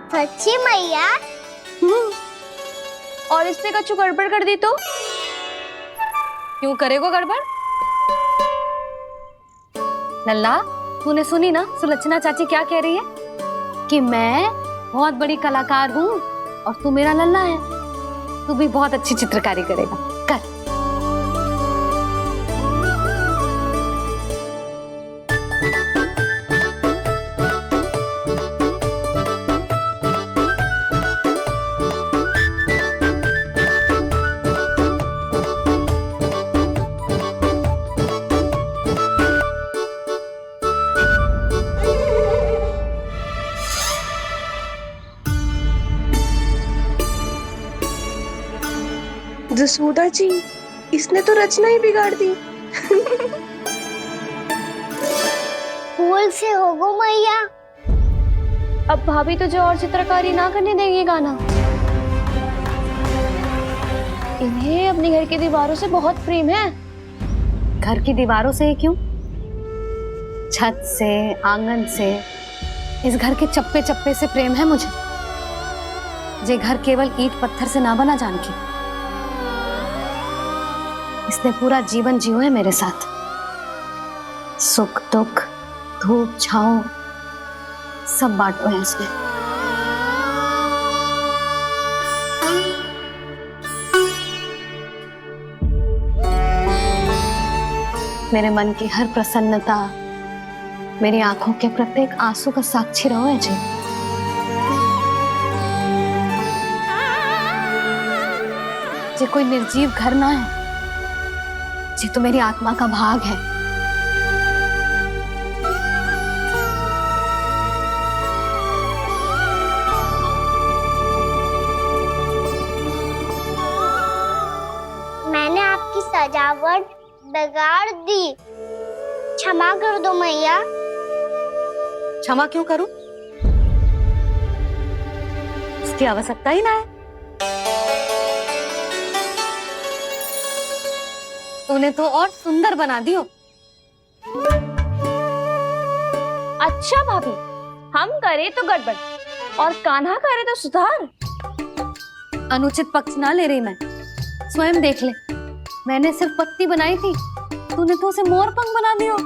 सच्ची मैया? और इसने कछु गड़बड़ कर दी तो? क्यों करेगो गड़बड़? लल्ला, तूने सुनी ना सुलक्षणा चाची क्या कह रही है? कि मैं बहुत बड़ी कलाकार हूँ और तू मेरा लल्ला है। तू भी बहुत अच्छी चित्रकारी करेगा, कर। जसोदा जी, इसने तो रचना ही बिगाड़ दी। फूल से होगो मैया। अब भाभी तुझे और चित्रकारी ना करने देंगे गाना। इन्हें अपने घर की दीवारों से बहुत प्रेम है। घर की दीवारों से क्यों? छत से, आंगन से, इस घर के चप्पे चप्पे से प्रेम है मुझे। ये घर केवल ईंट पत्थर से ना बना जानकी। इसने पूरा जीवन जियो है मेरे साथ। सुख दुख, धूप छाँव सब बांटो है इसने। मेरे मन की हर प्रसन्नता, मेरी आंखों के प्रत्येक आंसू का साक्षी रहो है जी। ये कोई निर्जीव घर ना है, ये तो मेरी आत्मा का भाग है। मैंने आपकी सजावट बिगाड़ दी, क्षमा कर दो मैया। क्षमा क्यों करूं? उसकी आवश्यकता ही ना है। तूने तो और सुंदर बना दियो। अच्छा भाभी, हम करे तो गड़बड़ और कान्हा करे तो सुधार। अनुचित पक्ष ना ले रही मैं, स्वयं देख ले। मैंने सिर्फ पत्ती बनाई थी, तूने तो उसे मोर पंख बना दियो।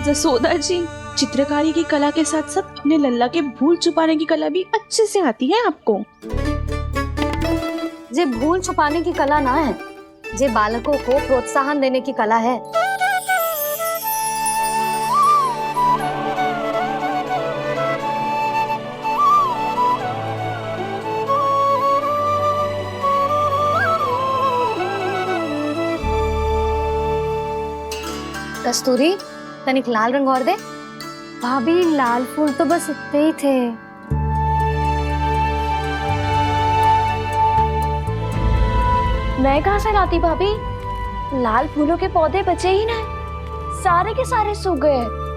जसोदा जी, चित्रकारी की कला के साथ साथ अपने लल्ला के भूल छुपाने की कला भी अच्छे से आती है आपको। ये भूल छुपाने की कला ना है, ये बालकों को प्रोत्साहन देने की कला है। कस्तूरी, तनिक लाल रंग और दे। भाभी, लाल फूल तो बस इतने ही थे। मैं कहाँ से लाती भाभी? लाल फूलों के पौधे बचे ही ना, सारे के सारे सूख गए।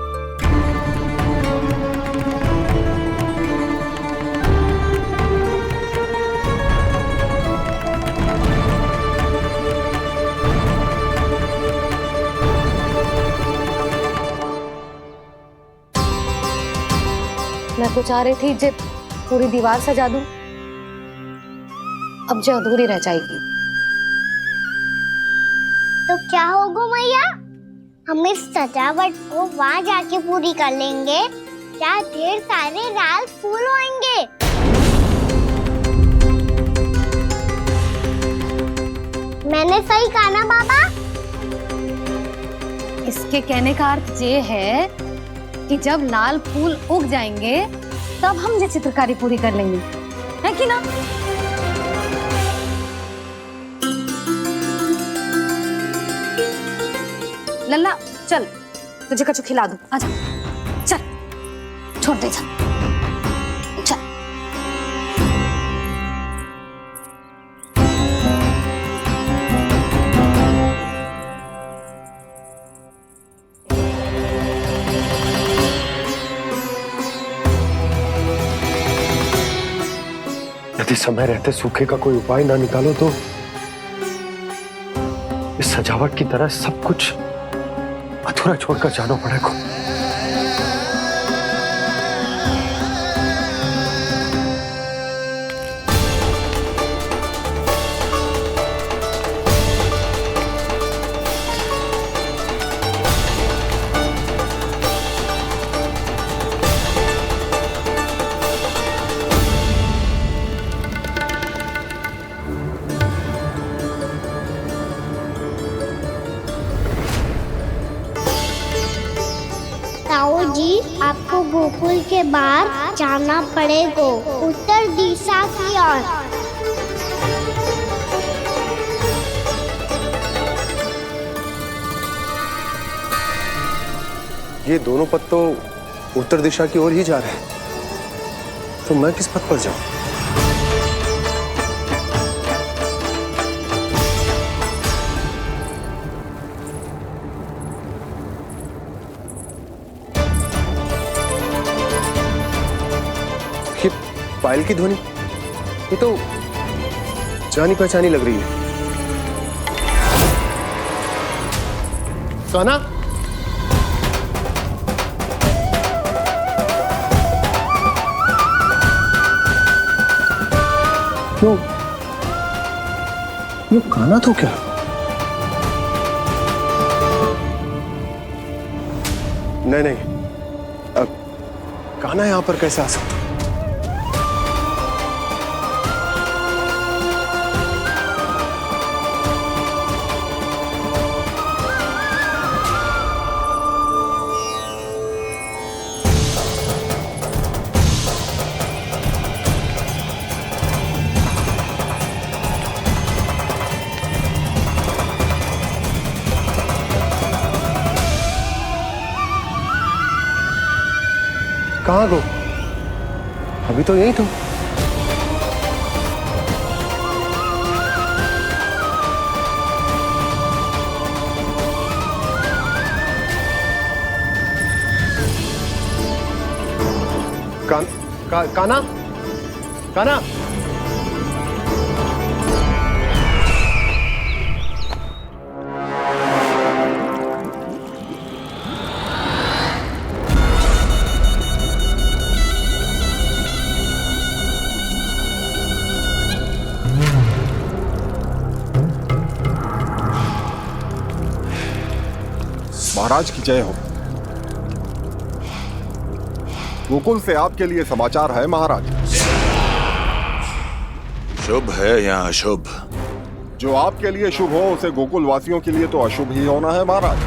मैं तो चाह रही थी जे पूरी दीवार सजा दूं, अब जो अधूरी रह जाएगी। तो क्या होगा मैया? हम इस सजावट को वहाँ जाके पूरी कर लेंगे, जहाँ ढेर सारे लाल फूल होंगे। मैंने सही कहा ना बाबा? इसके कहने का अर्थ ये है कि जब लाल फूल उग जाएंगे तब हम ये चित्रकारी पूरी कर लेंगे, है कि ना? लल्ला चल, तुझे कछु खिला दूं, आजा, चल, छोड़ दे, चल, चल। यदि समय रहते सूखे का कोई उपाय ना निकालो तो इस सजावट की तरह सब कुछ अधूरा छोड़कर जाना पड़ेगा। ताऊ जी, आपको गोकुल के बाहर जाना पड़ेगा, उत्तर दिशा की ओर। ये दोनों पथ तो उत्तर दिशा की ओर ही जा रहे हैं, तो मैं किस पथ पर जाऊं? ये पायल की ध्वनि, ये तो जानी पहचानी लग रही है। कान्हा, क्यों? ये कान्हा तो क्या? नहीं नहीं, अब कान्हा यहां पर कैसे आ सकता? कहाँ गो? अभी तो यही तो। कान्हा, कान्हा, महाराज की जय हो। गोकुल से आपके लिए समाचार है महाराज। शुभ है या अशुभ? जो आपके लिए शुभ हो उसे गोकुल वासियों के लिए तो अशुभ ही होना है महाराज।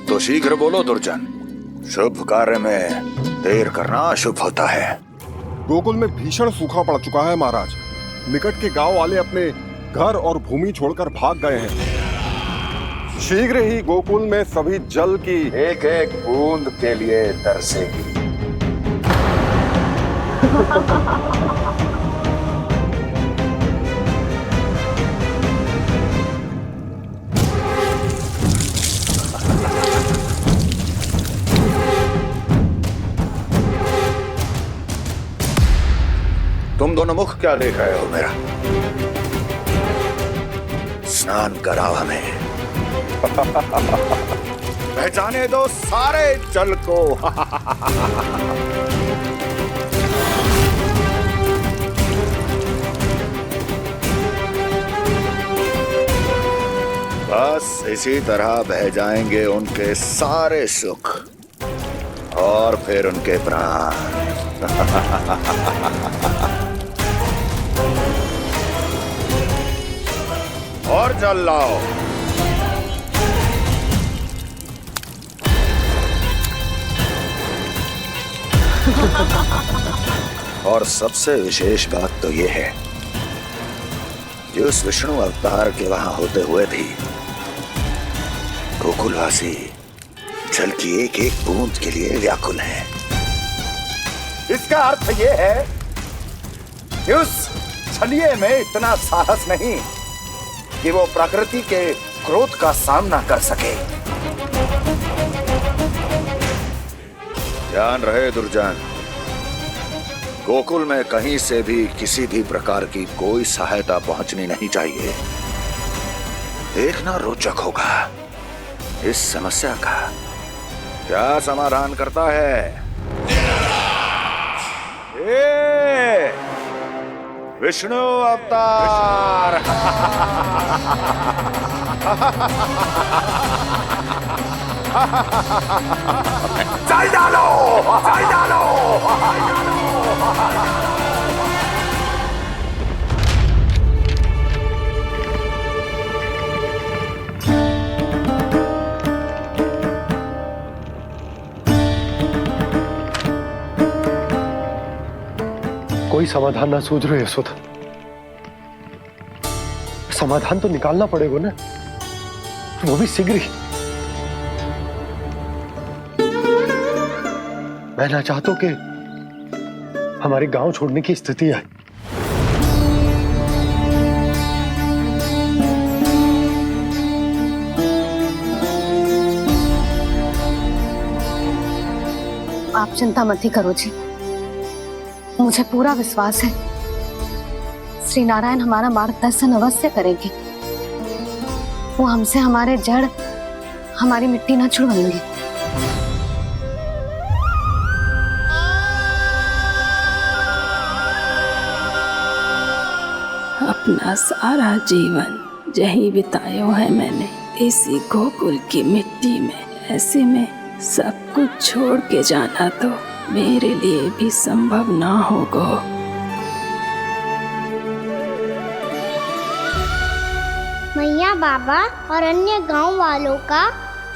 तो शीघ्र बोलो दुर्जन, शुभ कार्य में देर करना अशुभ होता है। गोकुल में भीषण सूखा पड़ चुका है महाराज। निकट के गांव वाले अपने घर और भूमि छोड़कर भाग गए हैं। शीघ्र ही गोकुल में सभी जल की एक एक बूंद के लिए तरसेगी। तुम दोनों मुख क्या देख रहे हो मेरा? स्नान कराओ हमें। पहचाने दो सारे जल को। बस इसी तरह बह जाएंगे उनके सारे सुख और फिर उनके प्राण। और जल लाओ। और सबसे विशेष बात तो यह है कि उस विष्णु अवतार के वहां होते हुए भी गोकुलवासी जल की एक एक बूंद के लिए व्याकुल हैं। इसका अर्थ यह है कि उस छलिए में इतना साहस नहीं कि वो प्रकृति के क्रोध का सामना कर सके। ध्यान रहे दुर्जन, गोकुल में कहीं से भी किसी भी प्रकार की कोई सहायता पहुंचनी नहीं चाहिए। देखना रोचक होगा इस समस्या का क्या समाधान करता है। ए, विष्णु अवतार। चल डालो, चल डालो। कोई समाधान ना सूझ रहे यशोदा। समाधान तो निकालना पड़ेगा ना, वो भी शीघ्र ही। मैं ना चाहता कि हमारे गांव छोड़ने की स्थिति आए। आप चिंता मत ही करो जी, मुझे पूरा विश्वास है श्री नारायण हमारा मार्गदर्शन अवश्य करेंगे। वो हमसे हमारे जड़, हमारी मिट्टी न छुड़वाएंगे। अपना सारा जीवन यही बितायो है मैंने, इसी गोकुल की मिट्टी में। ऐसे में सब कुछ छोड़ के जाना तो मेरे लिए भी संभव ना होगा। मैया बाबा और अन्य गांव वालों का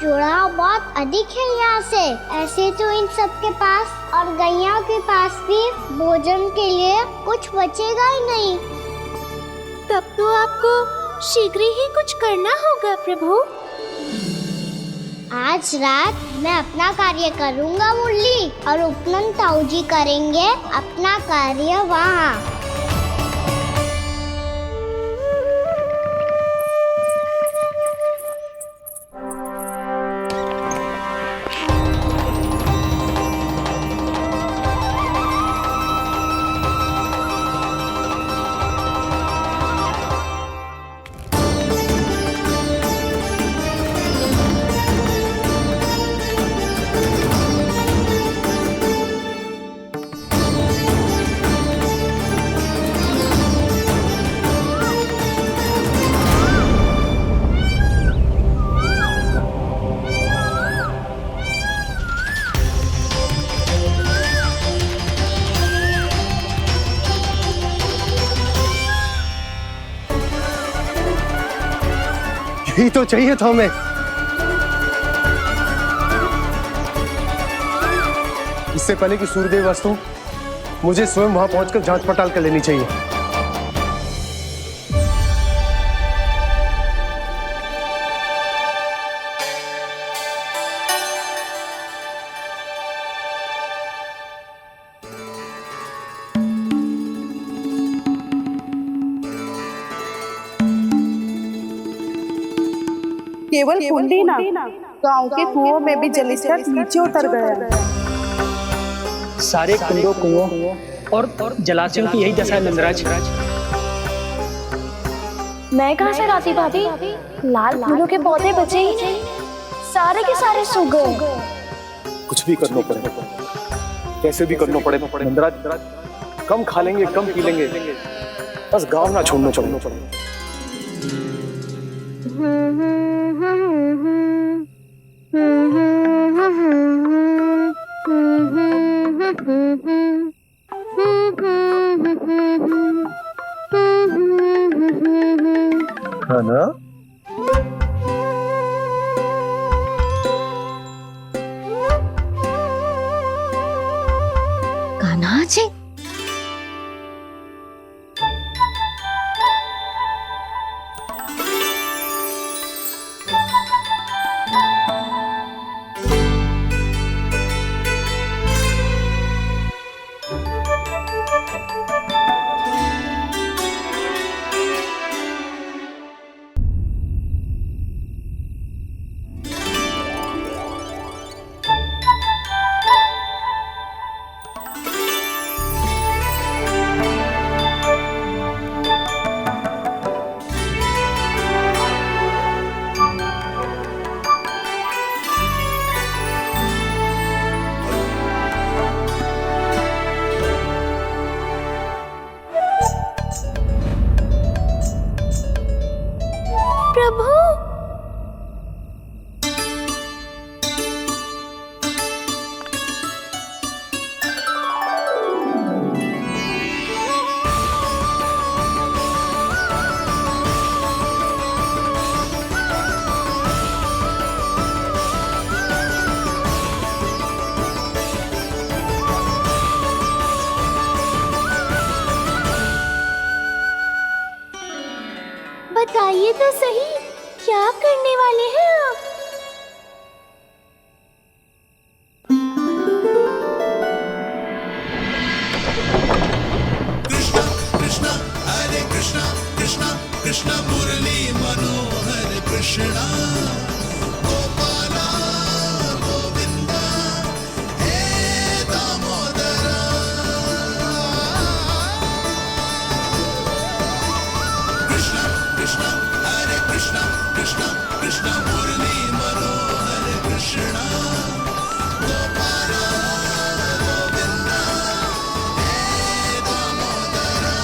जुड़ाव बहुत अधिक है यहाँ से। ऐसे तो इन सब के पास और गैया के पास भी भोजन के लिए कुछ बचेगा ही नहीं। तब तो आपको शीघ्र ही कुछ करना होगा प्रभु। आज रात मैं अपना कार्य करूँगा मुरली, और उपनंद ताऊ जी करेंगे अपना कार्य वहाँ। यही तो चाहिए था हमें। इससे पहले कि सूर्यदेव वस्तु, मुझे स्वयं वहां पहुंचकर जांच पड़ताल कर लेनी चाहिए। केवल कुंडी ना, गांव के कुओं में भी जलस्तर नीचे उतर गया। सारे कुंडों, कुओं और जलाशयों की यही दशा है नंदराज। मैं कहाँ से लाती भाभी? लाल फूलों के पौधे बचे ही नहीं, सारे के सारे सूख गए। कुछ भी करना पड़ेगा, कैसे भी करना पड़ेगा नंदराज। कम खा लेंगे, कम पी लेंगे, बस गांव ना छोड़ना चाहिए। है ना? कान्हा जी, प्रभु। बताइए तो सही, क्या करने वाले हैं आप? कृष्णा कृष्णा हरे कृष्णा कृष्णा कृष्णा मुरली मनोहर कृष्णा गोपाला गोविंदा हे दामोदरा। कृष्णा कृष्णा हरे कृष्णा कृष्णा कृष्णा मुरली मनोहर कृष्णा गोपाला गोविंदा हे दामोदरा।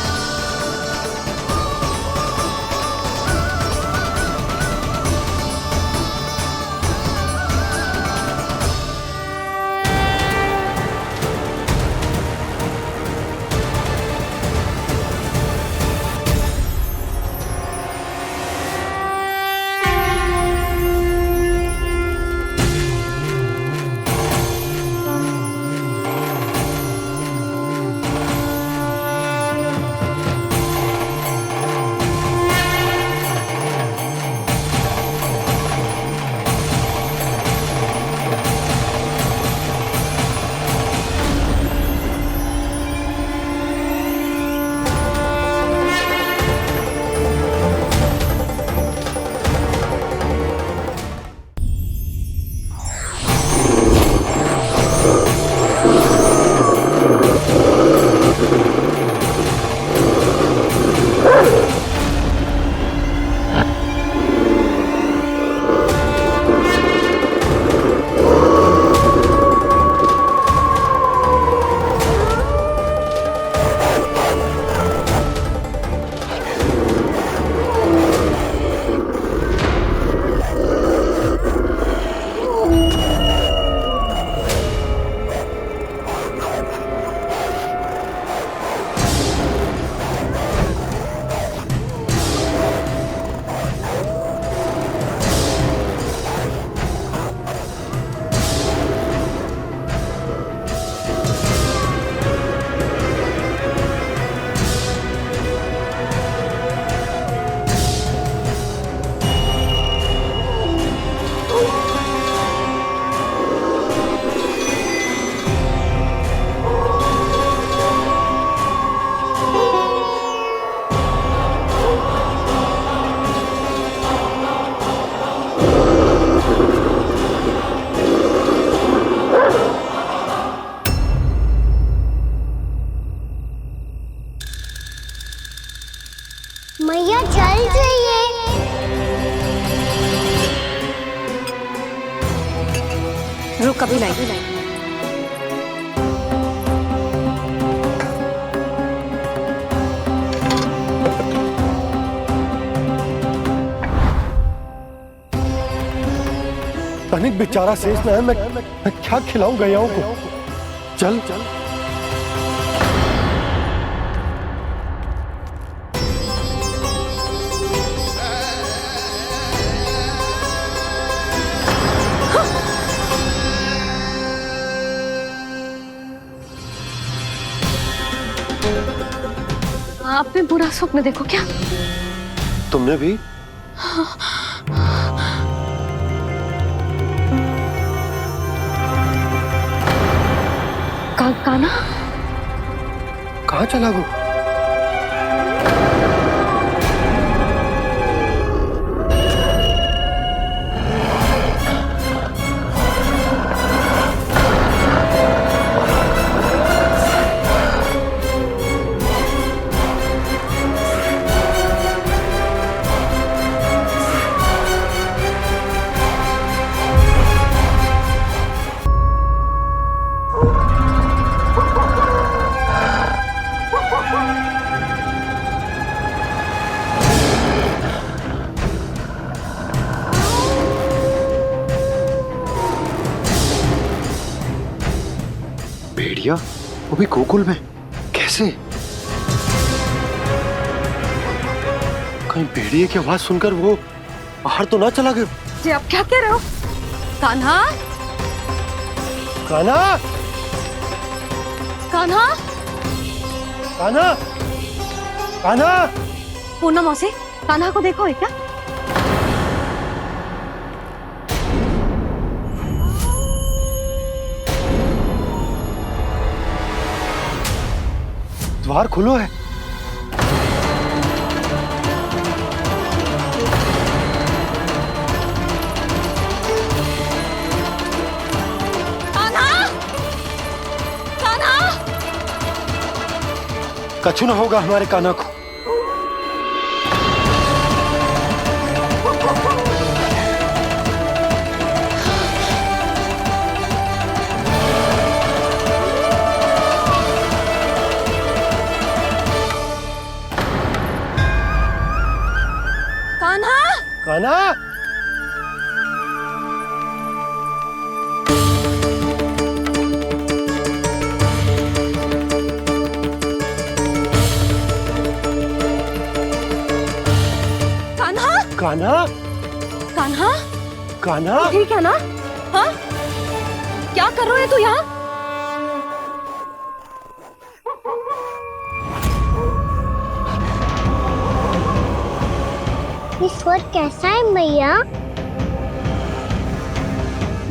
मैया चल जाइए। रुक अभी लाई। तनिक बेचारा शेष न है, मैं क्या खिलाऊं गैयाओं को। चल चल आपने बुरा स्वप्न देखो क्या? तुमने भी? काना कहाँ चला गो? भैया वो भी गोकुल में, कैसे? कहीं भेड़िए की आवाज सुनकर वो बाहर तो ना चला गया? जी आप क्या कह रहे हो? कान्हा, कान्हा, कान्हा, कान्हा, कान्हा। पूनम मौसी, कान्हा को देखो है क्या? द्वार खुलो है। कछु ना होगा हमारे कान्हा को। कान्हा, कान्हा, कान्हा, कान्हा, कान्हा, ठीक है ना? हाँ, क्या कर रहे हो तू यहाँ? ये स्वर कैसा है मैया?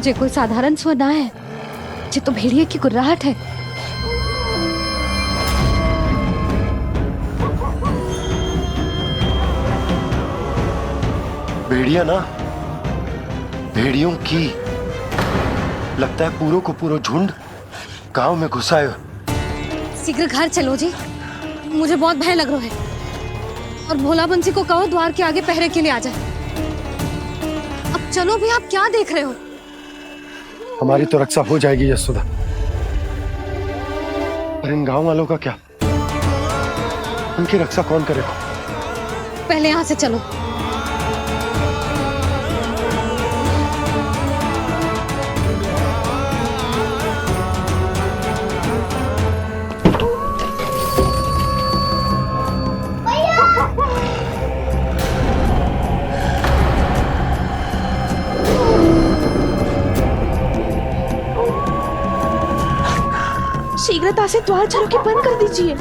जे कोई साधारण स्वर ना है, जे तो भेड़िए की गुर्राहट है। भेड़िया ना, भेड़ियों की लगता है पूरो को पूरो झुंड गांव में घुसा है। शीघ्र घर चलो जी, मुझे बहुत भय लग रहा है। और भोला बंसी को कहो द्वार के आगे पहरे के लिए आ जाए। अब चलो भी, आप क्या देख रहे हो? हमारी तो रक्षा हो जाएगी यशोदा, पर इन गांव वालों का क्या? उनकी रक्षा कौन करेगा? पहले यहाँ से चलो। शीघ्रता से द्वार चारों के बंद कर दीजिए।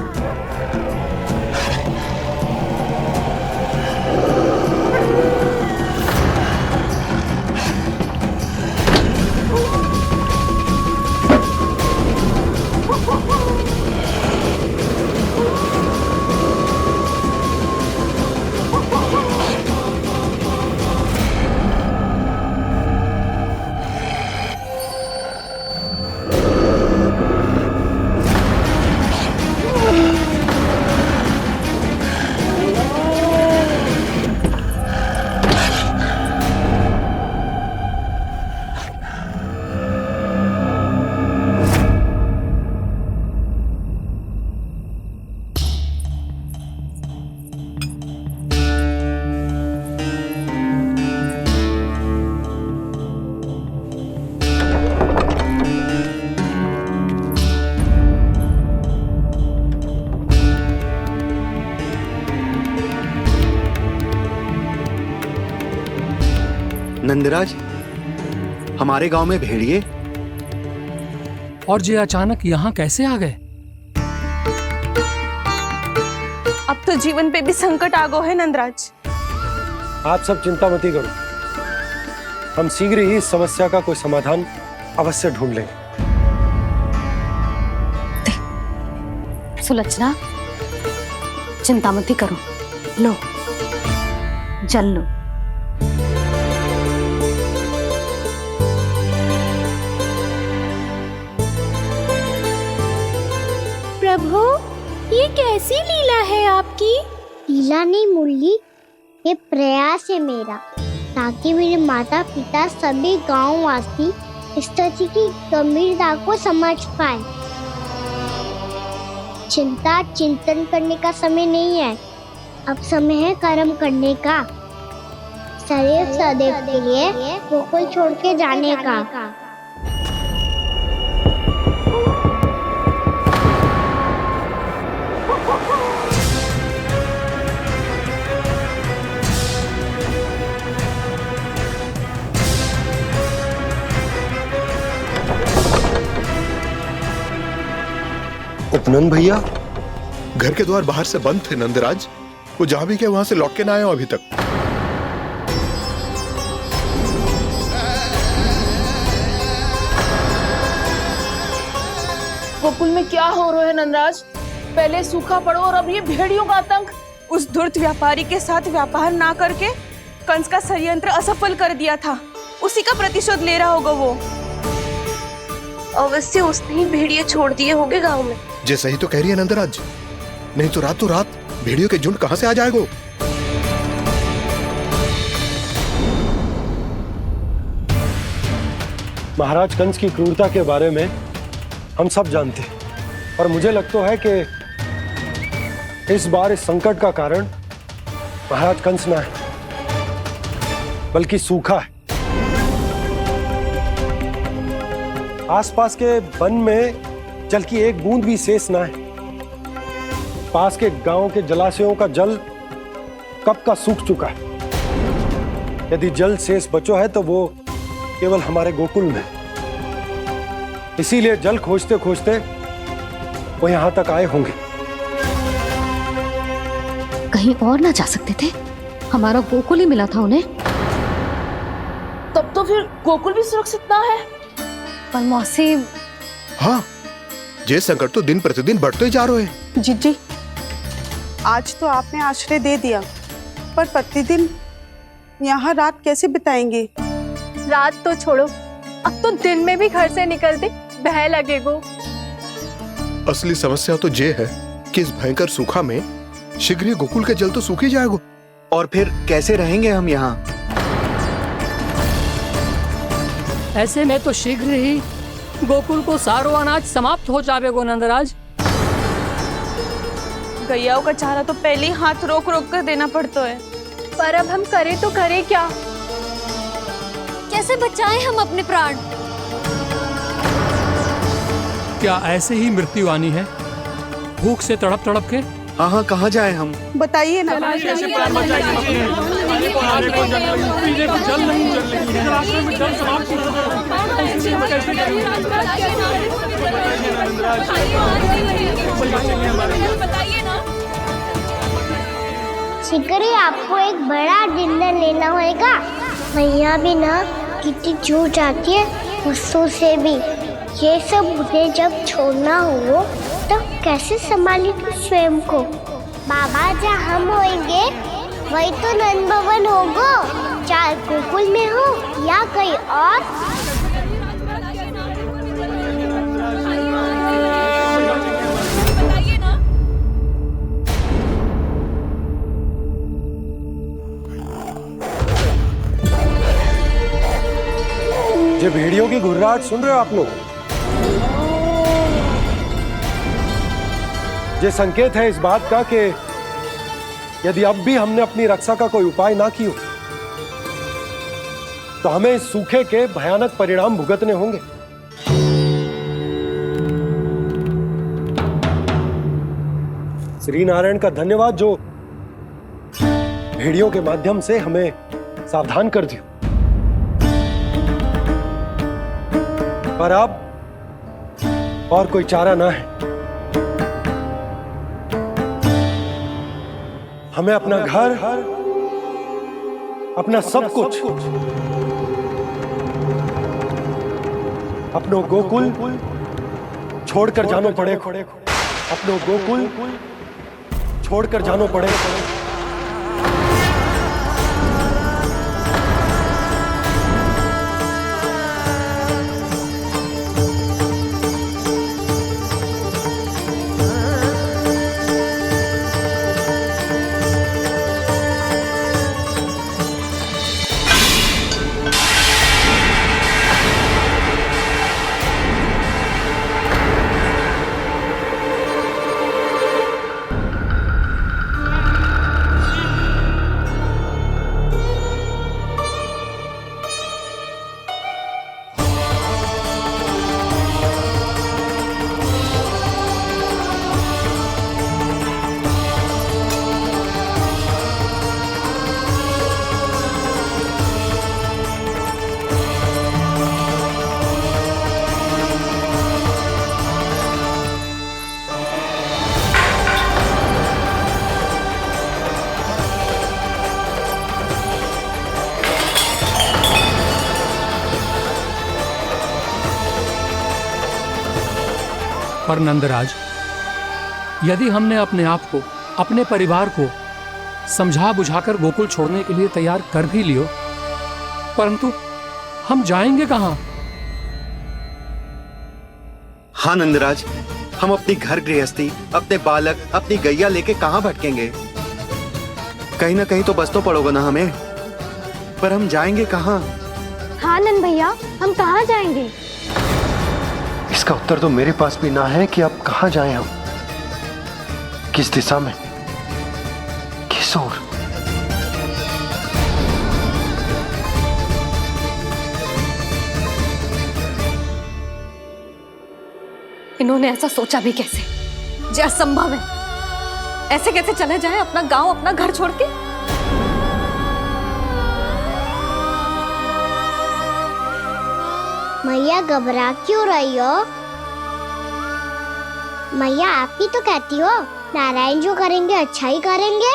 नंदराज, हमारे गांव में भेड़िए और ये अचानक यहाँ कैसे आ गए? अब तो जीवन पे भी संकट आ गो है नंदराज। आप सब चिंता मत करो, हम शीघ्र ही इस समस्या का कोई समाधान अवश्य ढूंढ लेंगे। सुलक्षणा, चिंता मत करो, लो जल लो। प्रभु, ये कैसी लीला है आपकी? लीला नहीं मुरली, ये प्रयास है मेरा, ताकि मेरे माता पिता सभी गांव वासी इस स्थिति की गंभीरता को समझ पाए। चिंता चिंतन करने का समय नहीं है, अब समय है कर्म करने का, सदैव सदैव के लिए गोकुल छोड़ के जाने का। नंद भैया घर के द्वार बाहर से बंद थे नंदराज। वो जहां भी गए वहां से लौट के ना आए हो अभी तक। गोकुल में क्या हो रहा है नंदराज? पहले सूखा पड़ो और अब ये भेड़ियों का आतंक। उस धूर्त व्यापारी के साथ व्यापार ना करके कंस का षड्यंत्र असफल कर दिया था, उसी का प्रतिशोध ले रहा होगा वो। अवश्य उसने ही भेड़िए छोड़ दिए होंगे गांव में। जे सही तो कह रही है नंदराज, नहीं तो रात भेड़ियों के झुंड कहां से आ जाएगा। महाराज कंस की क्रूरता के बारे में हम सब जानते हैं, और मुझे लगता है कि इस बार इस संकट का कारण महाराज कंस ना है, बल्कि सूखा है। आसपास के वन में जल की एक बूंद भी शेष ना है। पास के गांव के जलाशयों का जल कब का सूख चुका है। यदि जल शेष बचो है तो वो केवल हमारे गोकुल में। इसीलिए जल खोजते खोजते वो यहां तक आए होंगे। कहीं और ना जा सकते थे? हमारा गोकुल ही मिला था उन्हें। तब तो फिर गोकुल भी सुरक्षित ना है। पर मौसी, हाँ, ये संकट तो दिन प्रतिदिन बढ़ते ही जा रहे हैं। जीजी, आज तो आपने आश्रय दे दिया, पर प्रतिदिन यहाँ रात कैसे बिताएंगे? रात तो छोड़ो, अब तो दिन में भी घर से निकलते भय लगेगो। असली समस्या तो ये है कि इस भयंकर सूखा में शीघ्र ही गोकुल के जल तो सूख ही जाएगा। और फिर कैसे रहेंगे हम यहाँ? ऐसे में तो शीघ्र ही गोकुल को सारो अनाज समाप्त हो जाएगा नंदराज। गैयाओं का चारा तो पहले ही हाथ रोक रोक कर देना पड़ता है। पर अब हम करें तो करें क्या? कैसे बचाएं हम अपने प्राण? क्या ऐसे ही मृत्यु आनी है, भूख से तड़प तड़प के? हाँ, कहाँ जाए हम? बताइए ना। शीघ्र ही आपको एक बड़ा डिनर लेना होगा। मैया भी ना कितनी जूझ आती है गुस्सों से भी। ये सब उन्हें जब छोड़ना हो तो कैसे संभालेंगे स्वयं को? बाबा जहाँ हम होंगे वही तो नंद भवन होगा, चाहे गोकुल में हो या कहीं और। ये भेड़ियों की घुर्राहट सुन रहे हो आप लोग? ये संकेत है इस बात का कि यदि अब भी हमने अपनी रक्षा का कोई उपाय ना किया तो हमें इस सूखे के भयानक परिणाम भुगतने होंगे। श्री नारायण का धन्यवाद जो भेड़ियों के माध्यम से हमें सावधान कर दिया। पर अब और कोई चारा ना है। हमें अपना घर, अपना सब कुछ, अपनो गोकुल छोड़कर जानो पड़ेगा। अपनो गोकुल छोड़कर जानो पड़ेगा। पर नंदराज, यदि हमने अपने आप को, अपने परिवार को समझा बुझाकर गोकुल छोड़ने के लिए तैयार कर भी लियो, परंतु हम जाएंगे कहां? हाँ नंदराज, हम अपनी घर गृहस्थी, अपने बालक, अपनी गैया लेके कहां भटकेंगे? कहीं ना कहीं तो बस तो पड़ोगे ना हमें, पर हम जाएंगे कहां? हाँ नंद भैया, हम कहाँ जाएंगे? इसका उत्तर तो मेरे पास भी ना है कि अब कहां जाएं हम, किस दिशा में, किस ओर। इन्होंने ऐसा सोचा भी कैसे? जो असंभव है। ऐसे कैसे चले जाएं अपना गांव, अपना घर छोड़ के? मैया घबरा क्यों रही हो? मैया आप ही तो कहती हो नारायण जो करेंगे अच्छा ही करेंगे।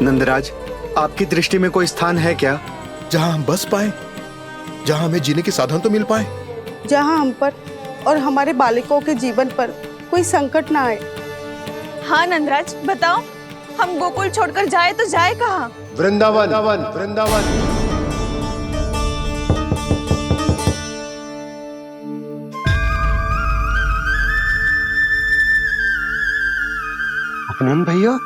नंदराज, आपकी दृष्टि में कोई स्थान है क्या जहां हम बस पाए, जहां हमें जीने के साधन तो मिल पाए, जहाँ हम पर और हमारे बालकों के जीवन पर कोई संकट ना आए। हाँ नंदराज, बताओ, हम गोकुल छोड़कर जाए तो जाए कहाँ? वृंदावन, वृंदावन। अपनन भैया,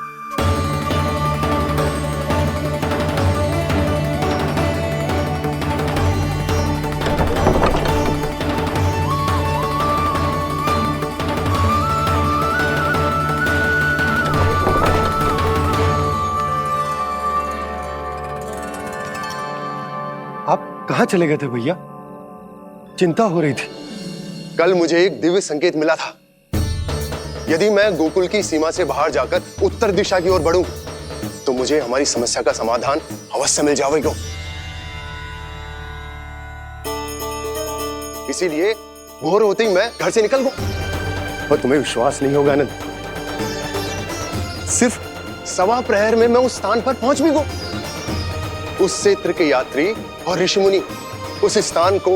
आप कहाँ चले गए थे भैया? चिंता हो रही थी। कल मुझे एक दिव्य संकेत मिला था। यदि मैं गोकुल की सीमा से बाहर जाकर उत्तर दिशा की ओर बढ़ूं, तो मुझे हमारी समस्या का समाधान अवश्य मिल जाएगा। इसीलिए भोर होते ही मैं घर से निकल गया। और तुम्हें विश्वास नहीं होगा आनंद, सिर्फ सवा प्रहर में मैं उस स्थान पर पहुंच भी गया। उस क्षेत्र के यात्री और ऋषिमुनि उस स्थान को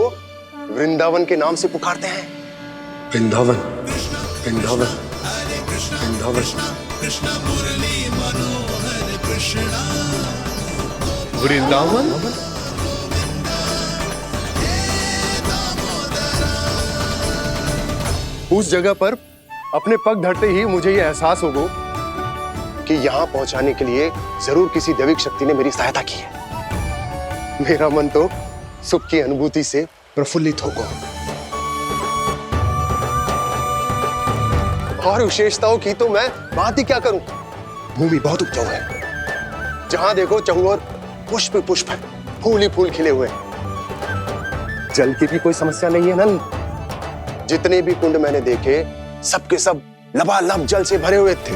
वृंदावन के नाम से पुकारते हैं। वृंदावन, वृंदावन, वृंदावन। वृंदावन। उस जगह पर अपने पग धरते ही मुझे यह एहसास होगा कि यहां पहुंचाने के लिए जरूर किसी दैविक शक्ति ने मेरी सहायता की है। मेरा मन तो सुख की अनुभूति से प्रफुल्लित होगा। और विशेषताओं की तो मैं बात ही क्या करूं। भूमि बहुत उपजाऊ है, जहां देखो चहुओर पुष्प पुष्प है, फूल ही फूल खिले हुए हैं। जल की भी कोई समस्या नहीं है नंद। जितने भी कुंड मैंने देखे, सबके सब लबालब जल से भरे हुए थे।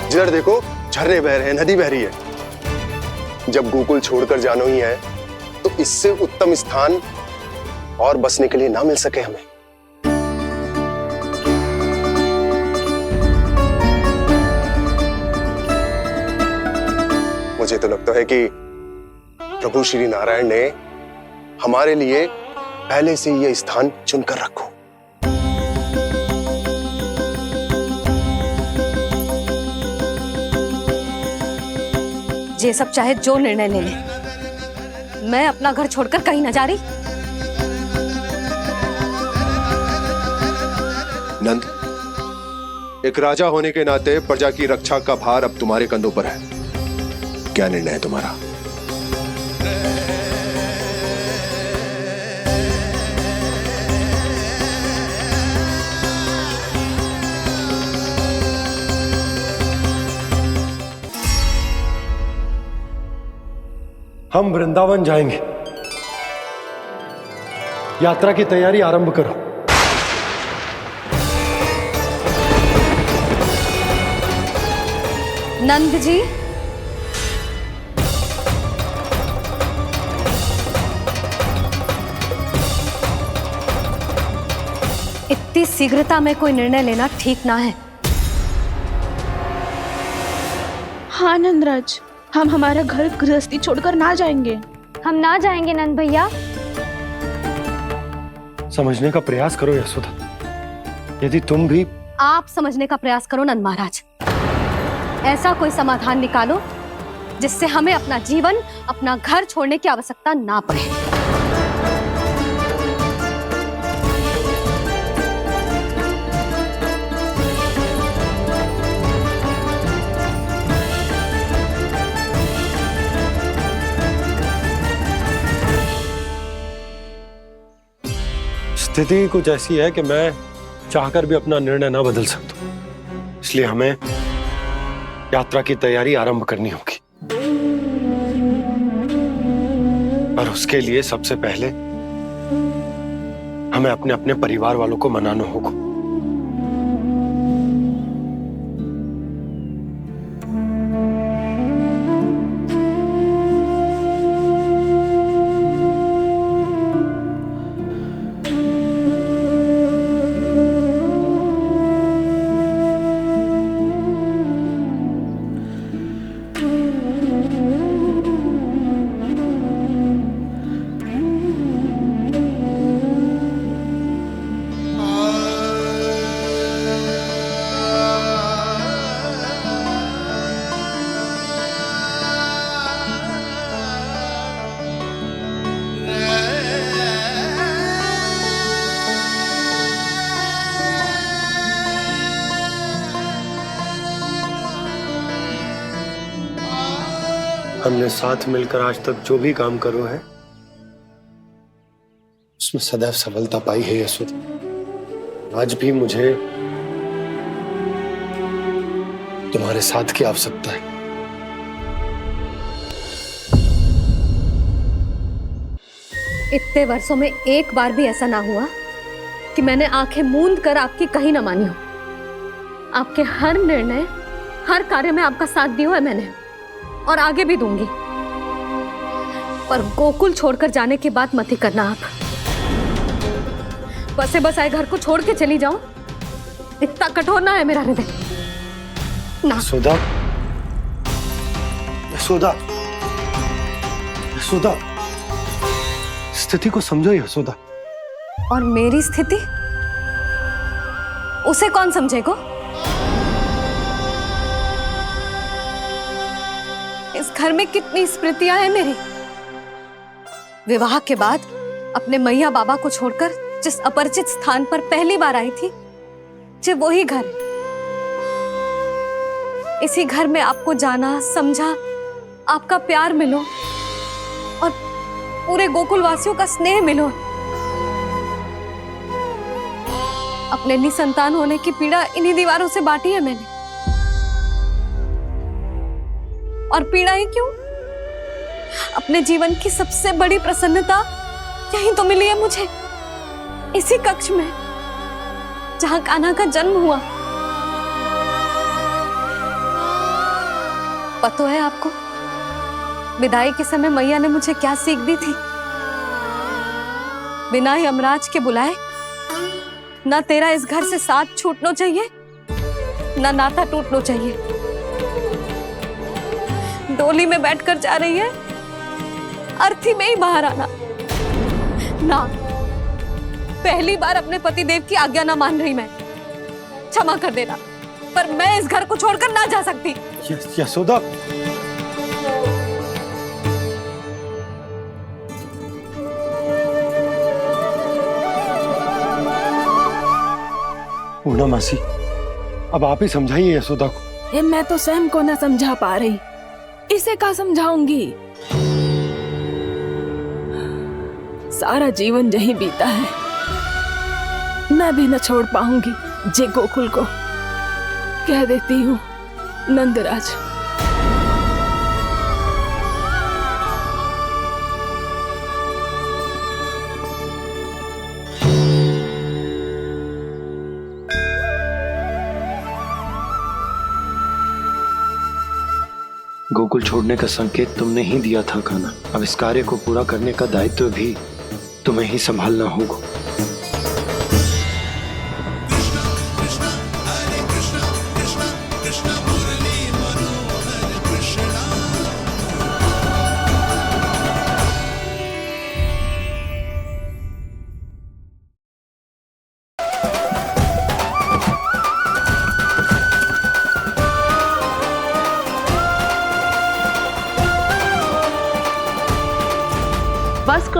जिधर देखो झरने बह रहे हैं, नदी बह रही है। जब गोकुल छोड़कर जाना ही है, तो इससे उत्तम स्थान और बसने के लिए ना मिल सके हमें। मुझे तो लगता है कि प्रभु श्री नारायण ने हमारे लिए पहले से यह स्थान चुनकर रखो। ये सब चाहे जो निर्णय ले ले, मैं अपना घर छोड़कर कहीं न जा रही। नंद, एक राजा होने के नाते प्रजा की रक्षा का भार अब तुम्हारे कंधों पर है। क्या निर्णय है तुम्हारा? हम वृंदावन जाएंगे। यात्रा की तैयारी आरंभ करो। नंद जी, इतनी शीघ्रता में कोई निर्णय लेना ठीक ना है। हाँ नंदराज, हम हमारा घर गृहस्थी छोड़कर ना जाएंगे। हम ना जाएंगे नंद भैया। समझने का प्रयास करो यशोदा। यदि तुम भी आप समझने का प्रयास करो नंद महाराज। ऐसा कोई समाधान निकालो जिससे हमें अपना जीवन, अपना घर छोड़ने की आवश्यकता ना पड़े। स्थिति कुछ ऐसी है कि मैं चाहकर भी अपना निर्णय ना बदल सकता, इसलिए हमें यात्रा की तैयारी आरंभ करनी होगी। और उसके लिए सबसे पहले हमें अपने अपने परिवार वालों को मनाना होगा। हमने साथ मिलकर आज तक जो भी काम करो है उसमें सदैव सफलता पाई है यशोदा। आज भी मुझे तुम्हारे साथ की आवश्यकता है। इतने वर्षों में एक बार भी ऐसा ना हुआ कि मैंने आंखें मूंद कर आपकी कहीं ना मानी हो। आपके हर निर्णय, हर कार्य में आपका साथ दिया है मैंने, और आगे भी दूंगी। पर गोकुल छोड़कर जाने की बात मत ही करना आप। बसे बसाए घर को छोड़ के चली जाऊं, इतना कठोर ना है मेरा हृदय ना। यशोदा, यशोदा, यशोदा, स्थिति को समझो यशोदा। और मेरी स्थिति उसे कौन समझेगा? इस घर में कितनी स्मृतियां हैं मेरी। विवाह के बाद अपने मैया बाबा को छोड़कर जिस अपरिचित स्थान पर पहली बार आई थी, जो वही घर। इसी घर में आपको जाना, समझा, आपका प्यार मिलो और पूरे गोकुल वासियों का स्नेह मिलो। अपने निसंतान होने की पीड़ा इन्हीं दीवारों से बांटी है मैंने। और पीड़ा ही क्यों? अपने जीवन की सबसे बड़ी प्रसन्नता यही तो मिली है मुझे, इसी कक्ष में जहां कान्हा का जन्म हुआ। पता है आपको विदाई के समय मैया ने मुझे क्या सीख दी थी? बिना ही यमराज के बुलाए ना तेरा इस घर से साथ छूटना चाहिए, ना नाता टूटना चाहिए। डोली में बैठकर जा रही है, अर्थी में ही बाहर आना ना। पहली बार अपने पतिदेव की आज्ञा ना मान रही मैं, क्षमा कर देना, पर मैं इस घर को छोड़कर ना जा सकती। यशोदा, पूर्णा मासी, अब आप ही समझाइए यशोदा को। ये मैं तो स्वयं को ना समझा पा रही, इसे क्या समझाऊंगी? सारा जीवन यही बीता है, मैं भी न छोड़ पाऊंगी जे गोकुल को। कह देती हूँ नंदराज। गोकुल छोड़ने का संकेत तुमने ही दिया था कान्हा। अब इस कार्य को पूरा करने का दायित्व भी तुम्हें ही संभालना होगा।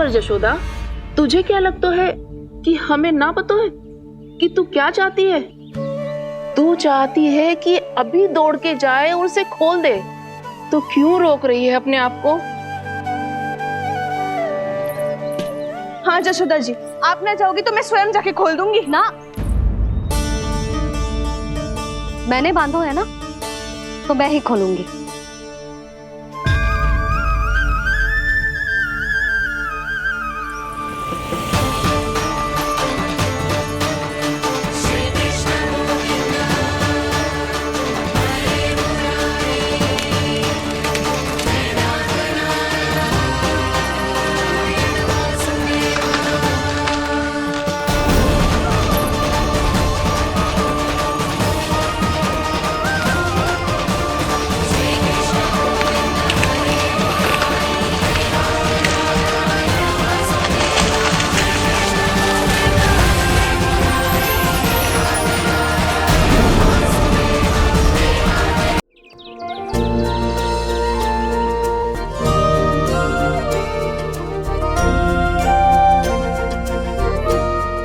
पर जशोदा, तुझे क्या लगता है कि हमें ना पता है कि तू क्या चाहती है? तू चाहती है कि अभी दौड़ के जाए और उसे खोल दे, तो क्यों रोक रही है अपने आप को? हाँ जशोदा जी, आप ना जाओगी तो मैं स्वयं जाके खोल दूंगी। ना, मैंने बांधो है ना, तो मैं ही खोलूंगी।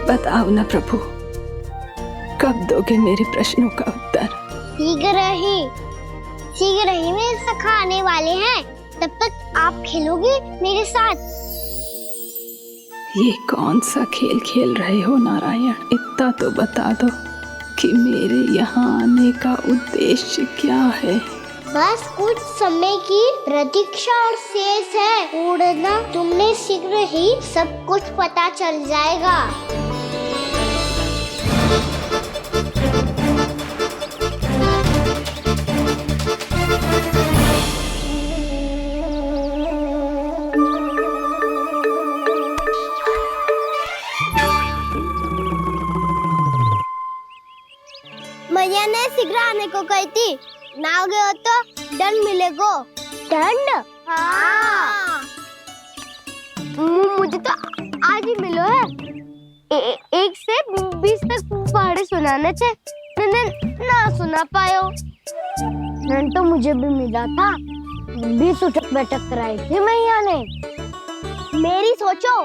बताओ ना प्रभु, कब दोगे मेरे प्रश्नों का उत्तर? शीघ्र ही मेरे सखा आने वाले हैं, तब तक आप खेलोगे मेरे साथ। ये कौन सा खेल खेल रहे हो नारायण? इतना तो बता दो कि मेरे यहाँ आने का उद्देश्य क्या है? बस कुछ समय की प्रतीक्षा और शेष है। उड़ना तुमने शीघ्र ही सब कुछ पता चल जाएगा। मैया ने शीघ्र आने को कही थी, ना हो गए हो तो दंड मिलेगो। दंड? हाँ। मुझे तो आज ही मिलो है। 1 से 20 तक पहाड़े सुनाने थे, ना सुना पायो। दंड तो मुझे भी मिला था, 20 उठक बैठक कराई थी मैया ने। मेरी सोचो,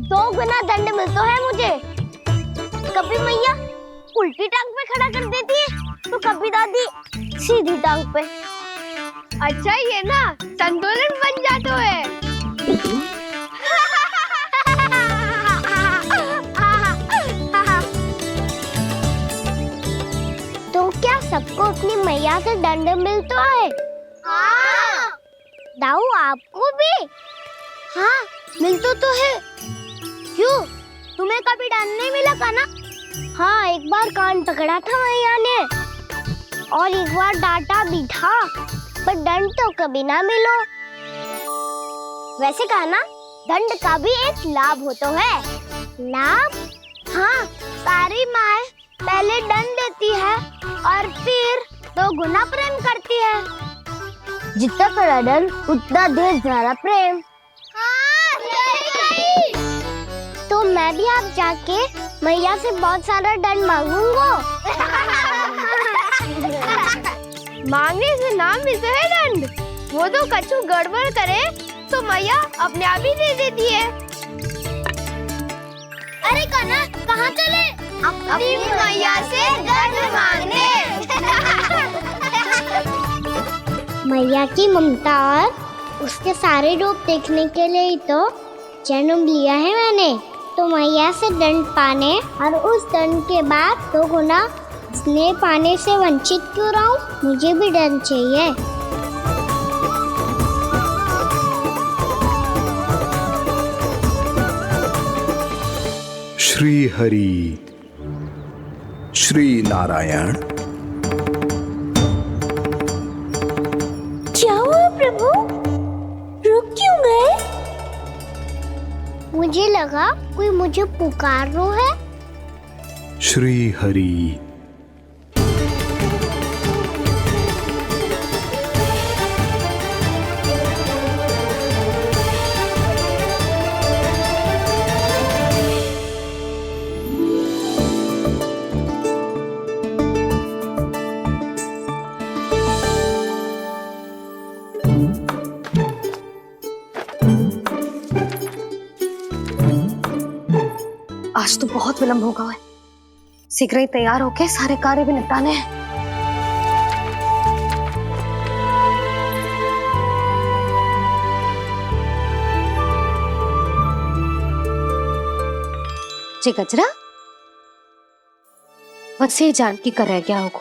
2 गुना दंड मिलता है मुझे। कभी मैया उल्टी टांग पे खड़ा कर देती है, तो कभी दादी सीधी टांग पे। अच्छा ये ना संतुलन बन जाता है। तो क्या सबको अपनी मैया से दंड मिलता है? हाँ। दाऊ आपको भी? हाँ मिलता तो है। क्यों, तुम्हें कभी दंड नहीं मिला का ना? हाँ, एक बार कान पकड़ा था मैया ने और एक बार डांटा भी था, पर दंड तो कभी ना मिलो। वैसे कहा ना, दंड का भी एक लाभ होता है। लाभ? हाँ, सारी माँ पहले दंड देती है और फिर 2 गुना प्रेम करती है। जितना बड़ा दंड उतना ढेर सारा प्रेम। हाँ, सही। तो मैं भी आप जाके मैया से बहुत सारा दंड मांगूंगा। मांगने से ना मिलता है दंड, वो तो कछु गड़बड़ करे तो मैया अपने आप ही दे देती है। अरे कन्हा, कहाँ चले? अपनी मैया से दंड मांगने। मैया की ममता और उसके सारे रूप देखने के लिए ही तो जन्म लिया है मैंने। तो मैया से दंड पाने और उस दंड के बाद 2 गुना स्नेह पाने से वंचित क्यों रहूं? मुझे भी दंड चाहिए। श्री हरि, श्री नारायण। क्या हुआ प्रभु? रुक क्यों गए? मुझे लगा कोई मुझे पुकार रहा है। श्री हरि। आज तो बहुत विलंब होगा है। शीघ्र ही तैयार होके सारे कार्य भी निपटाने हैं। जी गजरा, बस ये जान की कर रह गया होगा,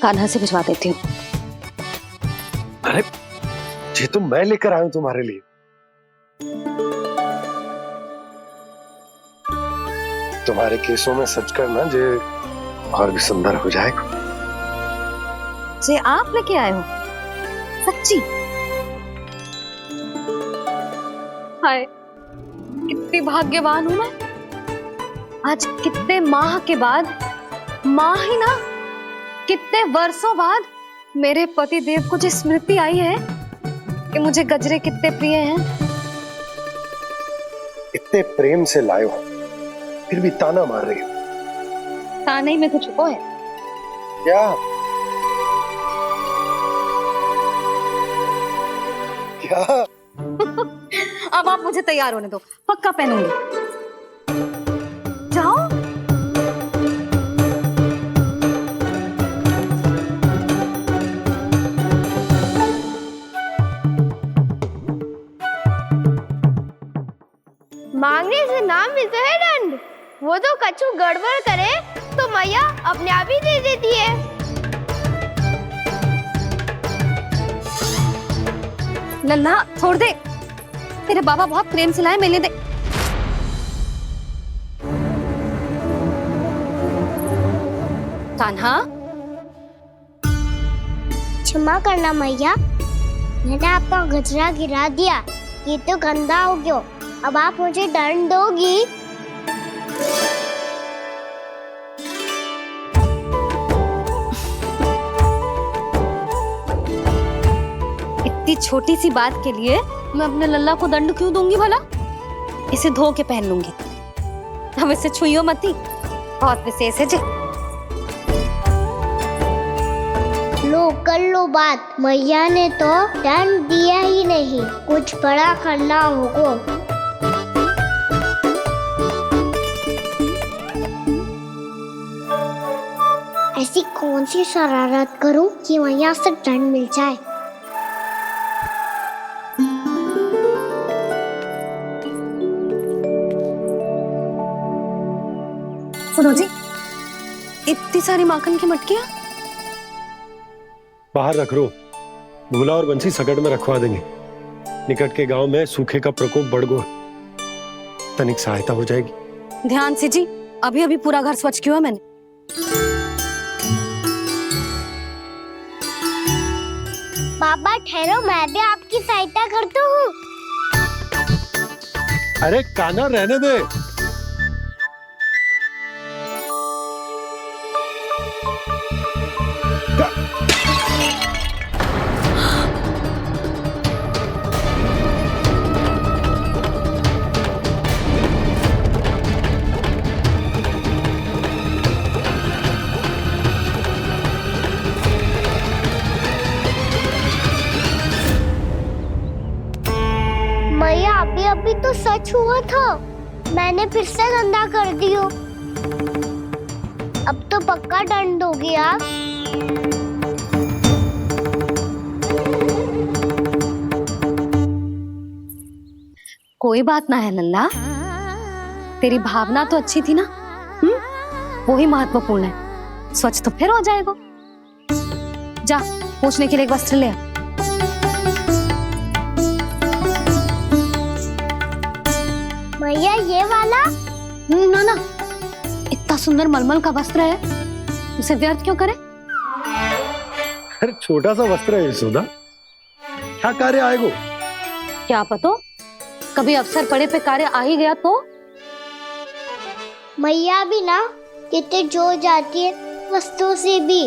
कान्हा से भिजवा देती हूँ। अरे ये तो मैं लेकर आया हूं तुम्हारे लिए। तुम्हारे केसों में सच करना जे और भी सुंदर हो जाएगा। जे आप लेके आए हो? सच्ची? हाय, कितनी भाग्यवान हूं मैं। आज कितने माह के बाद, माह ही ना, कितने वर्षों बाद मेरे पति देव को जो स्मृति आई है कि मुझे गजरे कितने प्रिय हैं। इतने प्रेम से लाए हो, फिर भी ताना मार रही हो। ताने में कुछ छुपो है क्या? क्या? अब आप मुझे तैयार होने दो, पक्का पहनूंगी। जाओ। मांगने से नाम मिलता है दंड। वो तो कछु गड़बड़ करे तो मैया अपने आप ही दे देती है। लल्ला छोड़ दे, तेरे बाबा बहुत प्रेम से लाए, मिलने दे। कान्हा, क्षमा करना मैया, मैंने आपका गजरा गिरा दिया। ये तो गंदा हो गया। अब आप मुझे दंड दोगी? इतनी छोटी सी बात के लिए मैं अपने लल्ला को दंड क्यों दूंगी भला? इसे धो के पहन लूंगी। अब इसे छुइयो मती, बहुत विशेष है जी। लो कर लो बात, मैया ने तो दंड दिया ही नहीं, कुछ बड़ा करना होगा। ऐसी कौन सी शरारत करूं कि मैया से दंड मिल जाए? सुनो जी, इतनी सारी माखन की मटकियां बाहर रख रो, भूला और बंसी सकट में रखवा देंगे। निकट के गांव में सूखे का प्रकोप बढ़ गो, तनिक सहायता हो जाएगी। ध्यान से जी, अभी अभी पूरा घर स्वच्छ किया मैंने। बाबा ठहरो, मैं भी आपकी सहायता करता हूँ। अरे कान्हा रहने दे। मैया अभी तो सच हुआ था, मैंने फिर से गंदा कर दियो। अब तो पक्का दंड दोगी आप। कोई बात ना है लल्ला, तेरी भावना तो अच्छी थी ना, वो ही महत्वपूर्ण है। स्वच्छ तो फिर हो जाएगा। जा, पूछने के लिए एक वस्त्र ले आ। भैया ये वाला? ना ना, इतना सुंदर मलमल का वस्त्र है, उसे व्यर्थ क्यों करे? अरे छोटा सा वस्त्र है यशोदा, क्या कार्य आएगा? क्या पता, कभी अवसर पड़े पे कार्य आ ही गया तो। मैया भी ना कितने जो जाती है वस्तुओं से भी।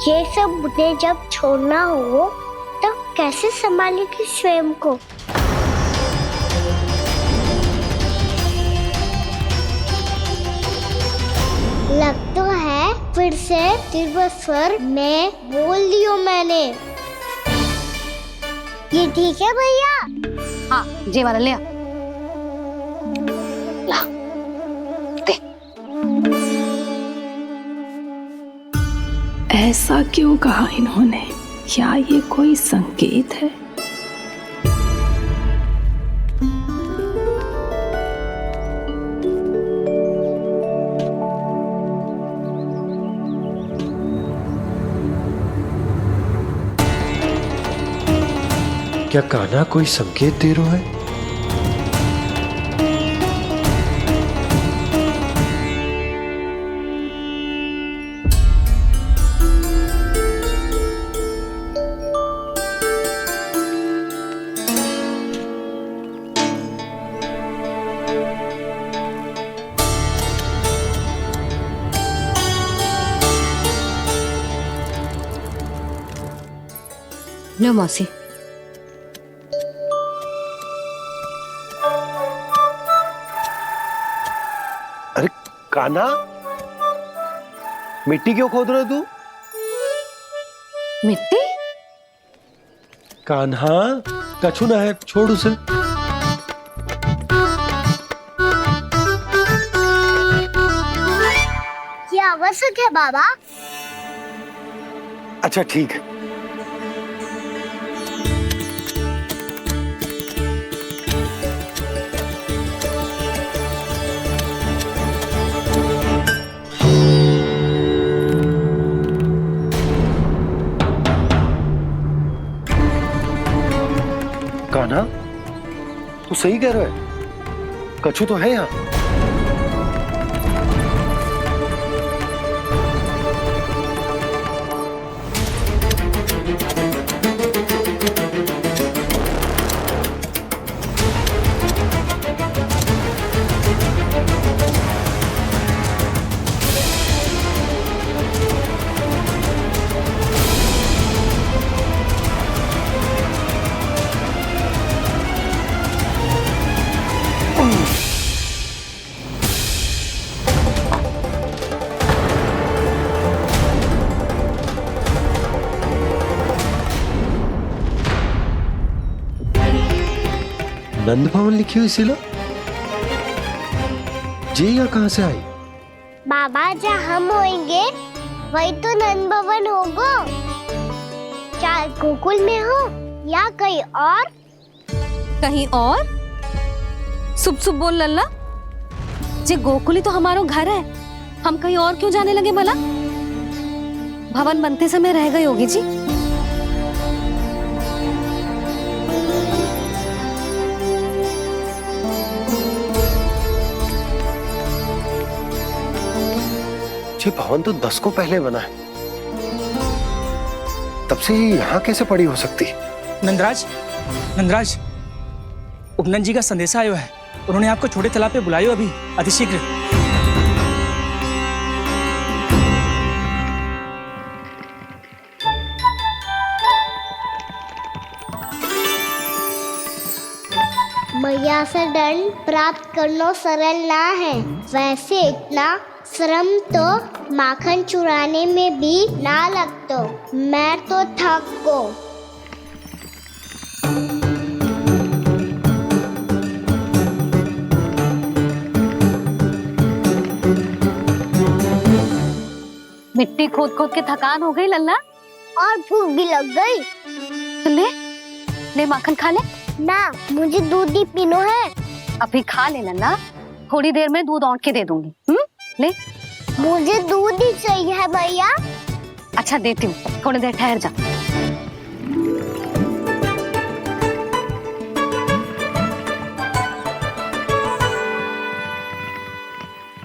ये सब मुझे जब छोड़ना हो तो कैसे संभालेगी स्वयं को? लग तो है फिर से तीव्र स्वर में बोल दियो मैंने। ये ठीक है भैया? हाँ, जे वाला ले आ। ऐसा क्यों कहा इन्होंने? क्या ये कोई संकेत है? क्या कान्हा कोई संकेत दे रहा है? लो मौसी। अरे कान्हा, मिट्टी क्यों खोद रहा तू? मिट्टी? कान्हा, कछु ना है, छोड़ उसे। ये आवश्यक है बाबा। अच्छा ठीक है। कान्हा, तू सही कह रहा है, कछु तो है यहाँ। नंद भवन लिखी हुई सिला, जी यहाँ कहाँ से आई? बाबा जहाँ हम होंगे वही तो नंद भवन होगा। चाहे गोकुल में हो या कहीं और। कहीं और? सुब सुब बोल लल्ला। जे गोकुली तो हमारो घर है, हम कहीं और क्यों जाने लगे भला? भवन बनते समय रह गई होगी जी। ये भवन तो 10 को पहले बना है, तब से ये यहाँ कैसे पड़ी हो सकती? नंदराज, नंदराज, उपनंद जी का संदेशा आयो है। उन्होंने आपको छोटे तालाब पे बुलायो अभी, अतिशीघ्र। मैया से दंड प्राप्त करना सरल ना है। वैसे इतना श्रम तो माखन चुराने में भी ना लगतो। मैं तो थक गो। मिट्टी खोद खोद के थकान हो गई लल्ला, और भूख भी लग गई। तो ले ले माखन खा ले। ना, मुझे दूध ही पीनो है। अभी खा ले लल्ला, थोड़ी देर में दूध औंट के दे दूंगी। ले। मुझे दूध ही चाहिए है भैया। अच्छा देती हूँ, थोड़ी देर ठहर जा।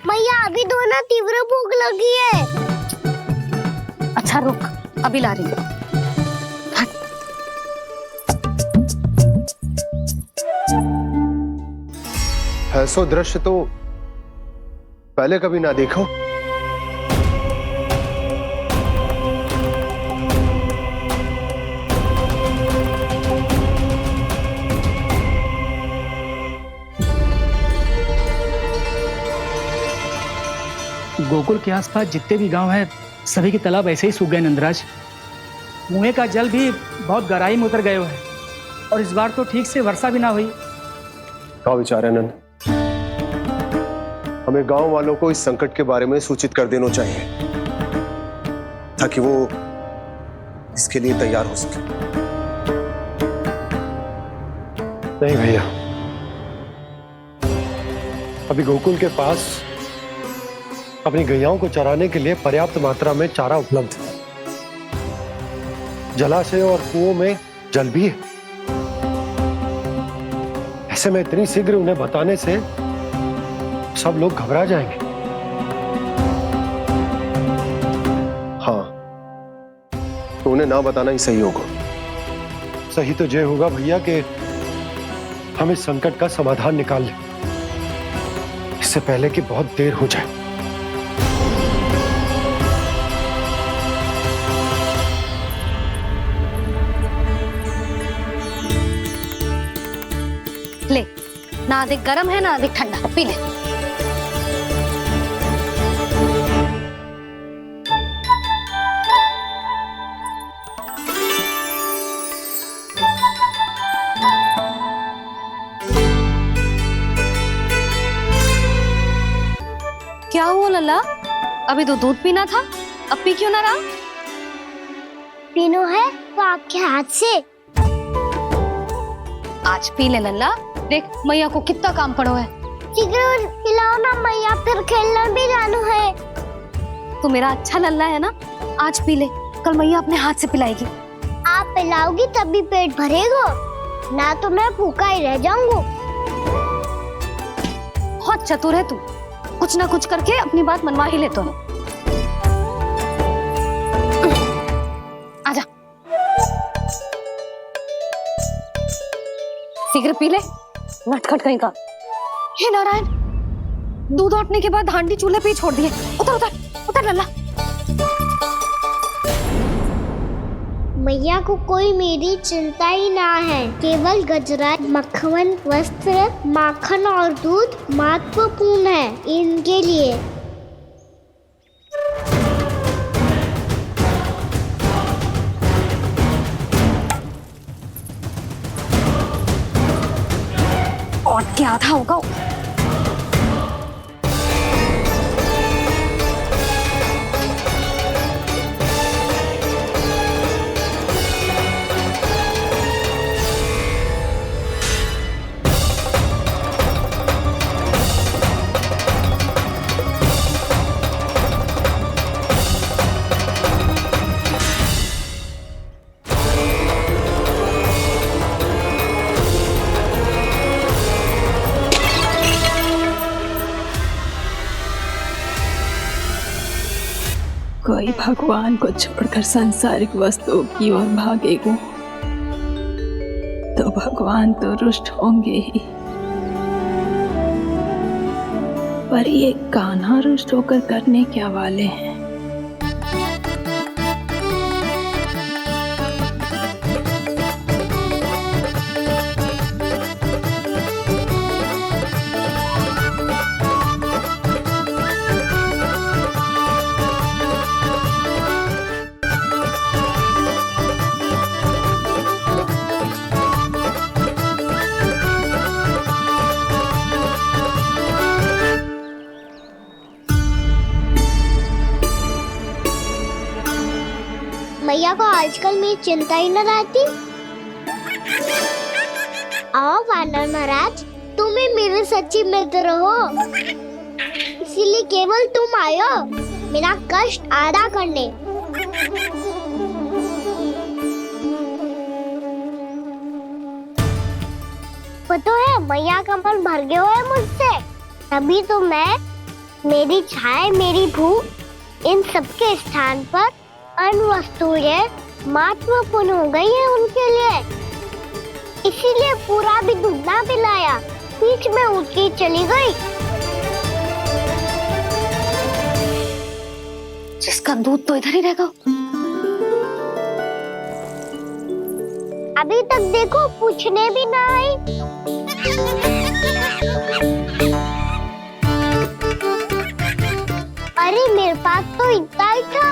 भैया अभी तो ना तीव्र भूख लगी है। अच्छा रुक, अभी ला रही हूँ। ऐसा दृश्य तो पहले कभी ना देखो। गोकुल के आसपास जितने भी गांव हैं, सभी के तालाब ऐसे ही सूख गए नंदराज। कुएं का जल भी बहुत गहराई में उतर गए है, और इस बार तो ठीक से वर्षा भी ना हुई। क्या विचार है नंद? हमें गांव वालों को इस संकट के बारे में सूचित कर देना चाहिए, ताकि वो इसके लिए तैयार हो सके। नहीं भैया, अभी गोकुल के पास अपनी गैयाओं को चराने के लिए पर्याप्त मात्रा में चारा उपलब्ध है। जलाशय और कुओं में जल भी है। ऐसे में इतनी शीघ्र उन्हें बताने से सब लोग घबरा जाएंगे। हाँ, तो उन्हें ना बताना ही सही होगा। सही तो ये होगा भैया कि हम इस संकट का समाधान निकाल लें, इससे पहले कि बहुत देर हो जाए। ले, ना अधिक गर्म है ना अधिक ठंडा, पी ले। क्या हुआ लल्ला? अभी तो दूध पीना था, अब पी क्यों ना रहा? पीनो है तो आपके हाथ से। आज पी ले लल्ला, देख मैया को कितना काम पड़ो है। शीघ्र पिलाओ ना मैया, फिर खेलना भी जाना है। तू मेरा अच्छा लल्ला है ना, आज पी ले, कल मैया अपने हाथ से पिलाएगी। आप पिलाओगी तभी पेट भरेगा, ना तो मैं भूखा ही रह जाऊंगा। बहुत चतुर है तू, कुछ ना कुछ करके अपनी बात मनवा ही लेता है। आजा, शीघ्र पी ले, नटखट कहीं का। हे नारायण, दूध औटने के बाद हांडी चूल्हे पे ही छोड़ दिए। उतर उतर उतर लल्ला। मैया को कोई मेरी चिंता ही ना है, केवल गजरा, मक्खन, वस्त्र, माखन और दूध महत्वपूर्ण है इनके लिए। और क्या था होगा? कोई भगवान को छोड़कर सांसारिक वस्तुओं की ओर भागेगा तो भगवान तो रुष्ट होंगे ही, पर ये कान्हा रुष्ट होकर करने क्या वाले हैं? मैया को आजकल मेरी चिंता ही न रहती। आओ वानर महाराज, तुम ही मेरे सच्ची मित्र हो, इसीलिए केवल तुम आयो मेरा कष्ट आधा करने। पता है मैया का मन भर गया है मुझसे, तभी तो मैं, मेरी छाया, मेरी भूख, इन सबके स्थान पर अन्य वस्तुएं महत्वपूर्ण हो गई है उनके लिए। इसीलिए पूरा भी दूध ना पिलाया, बीच में उठ के चली गई। जिसका दूध तो इधर ही रहेगा। अभी तक देखो पूछने भी ना आई। अरे मेरे पास तो इतना ही था।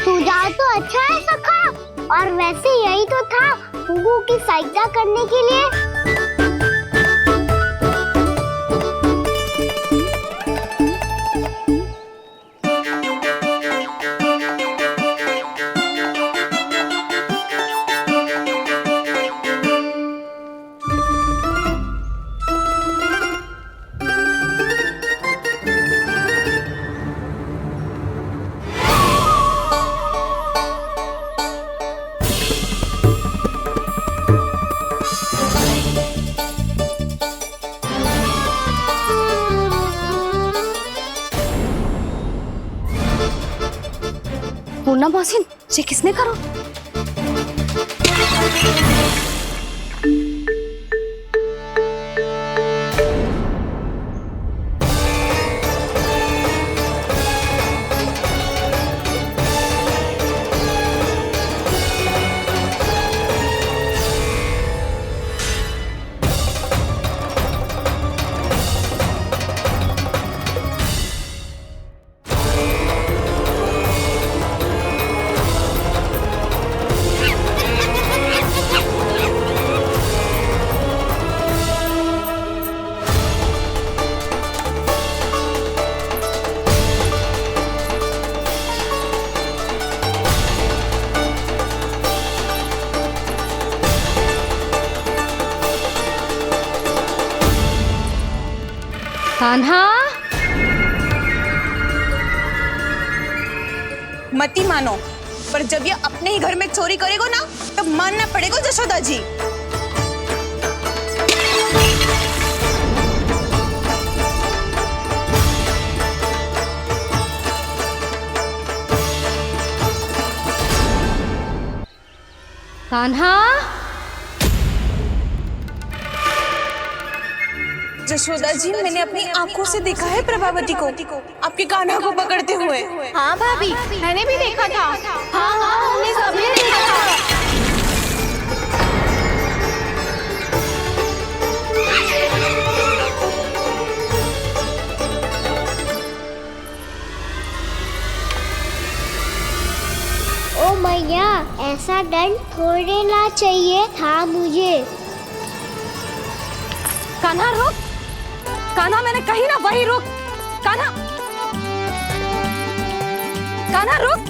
सुझाव तो अच्छा है सखा, और वैसे यही तो था गुगु की सहायता करने के लिए। मुन्ना मोहसिन, ये किसने करो? कान्हा, मती मानो, पर जब ये अपने ही घर में चोरी करेगा ना, तब मानना पड़ेगा जशोदा जी। कान्हा, जशोदा जी, मैंने अपनी आंखों से देखा है प्रभावती को आपके कान्हा को पकड़ते हुए। हाँ भाभी, मैंने भी देखा था। हाँ हाँ, हमने सभी देखा था। ओ मैया, ऐसा दंड थोड़े ना चाहिए था मुझे। कान्हा रुक, कान्हा मैंने कही ना वही रुक। कान्हा, कान्हा रुक।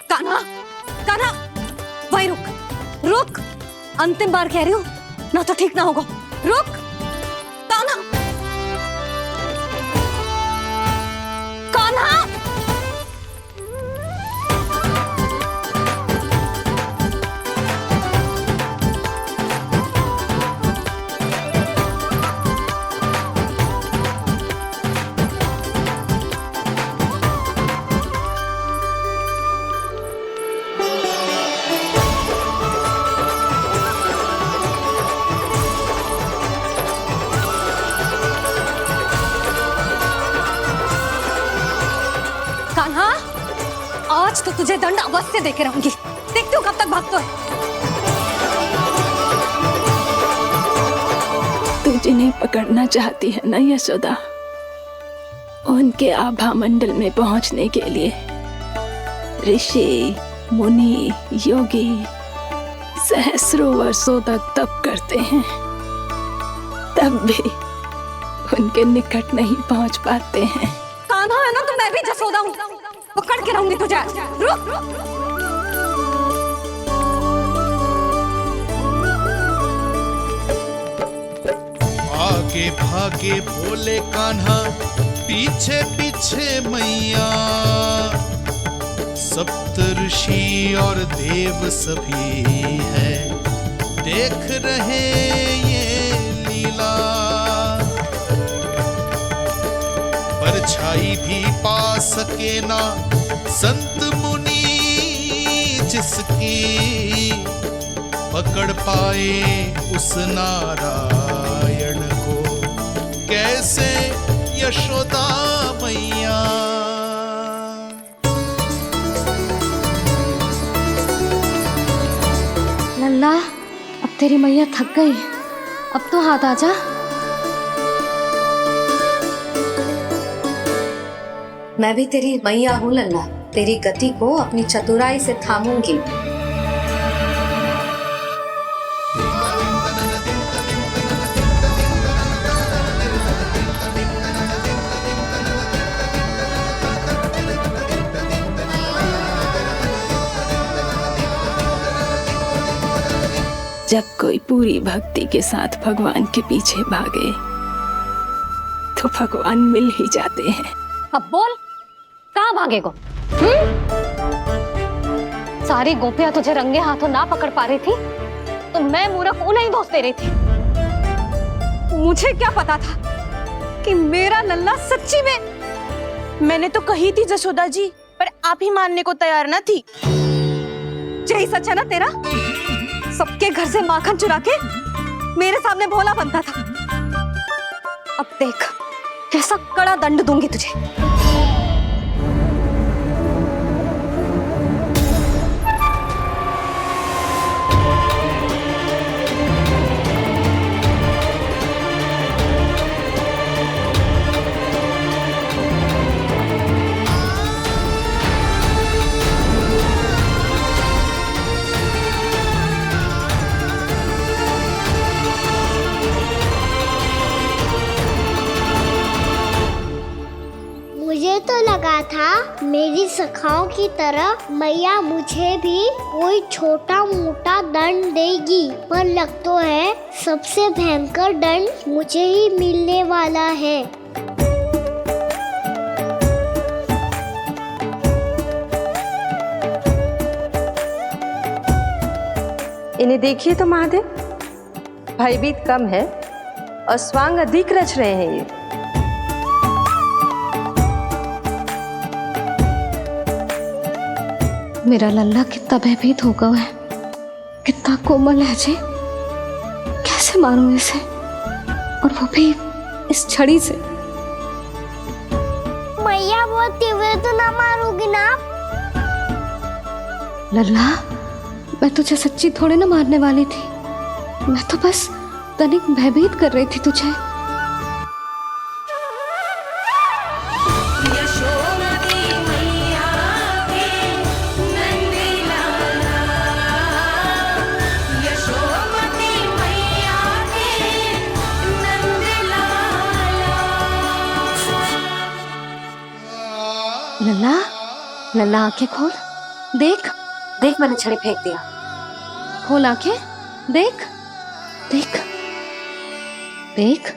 कान्हा, कान्हा वही रुक, रुक। अंतिम बार कह रही हूँ, ना तो ठीक ना होगा। रुक कान्हा, कान्हा। कान्हा, आज तो तुझे दंड अवश्य देके रहूंगी। देखती हूँ कब तक भागता है। तू जिन्हें पकड़ना चाहती है ना यशोदा, उनके आभा मंडल में पहुंचने के लिए ऋषि, मुनि, योगी सहस्रों वर्षों तक तप करते हैं, तब भी उनके निकट नहीं पहुंच पाते हैं। कान्हा है ना, तो मैं भी जसोदा हूँ, पकड़ के रहूंगी तुझे। रुक। आगे भागे भोले कान्हा, पीछे पीछे मैया, सप्त ऋषि और देव सभी है, देख रहे ये लीला। परछाई भी पा सके ना संत मुनि, जिसकी पकड़ पाए उस नारायण को, कैसे यशोदा मैया। लल्ला, अब तेरी मैया थक गई, अब तो हाथ आजा। मैं भी तेरी मैया हूँ लल्ला, तेरी गति को अपनी चतुराई से थामूंगी। जब कोई पूरी भक्ति के साथ भगवान के पीछे भागे तो भगवान मिल ही जाते हैं। अब बोल, कहाँ भागेगा? सारी गोपियां तुझे रंगे हाथों ना पकड़ पा रही थी, तो मैं मूर्ख उन्हें दोष दे रही थी। मुझे क्या पता था कि मेरा लल्ला सच्ची में। मैंने तो कही थी जशोदा जी, पर आप ही मानने को तैयार न थी। यही सच है ना तेरा? सबके घर से माखन चुरा के मेरे सामने भोला बनता था। अब देख कैसा कड़ा दंड दूंगी तुझे। मुझे तो लगा था मेरी सखाओं की तरह मैया मुझे भी कोई छोटा मोटा दंड देगी, पर लग तो है सबसे भयंकर दंड मुझे ही मिलने वाला है। इन्हें देखिए तो महादेव, भयभीत कम है और स्वांग अधिक रच रहे हैं ये। मेरा लल्ला कितना भयभीत होगा है, कितना कोमल है जी। कैसे मारूं इसे, और वो भी इस छड़ी से। मैया बहुत तीव्र तो ना मारोगी ना? लल्ला, मैं तुझे सच्ची थोड़े ना मारने वाली थी। मैं तो बस तनिक भयभीत कर रही थी तुझे। लल्ला, लल्ला आंखें खोल, देख देख मैंने छड़ी फेंक दिया। खोल आंखें, देख देख देख।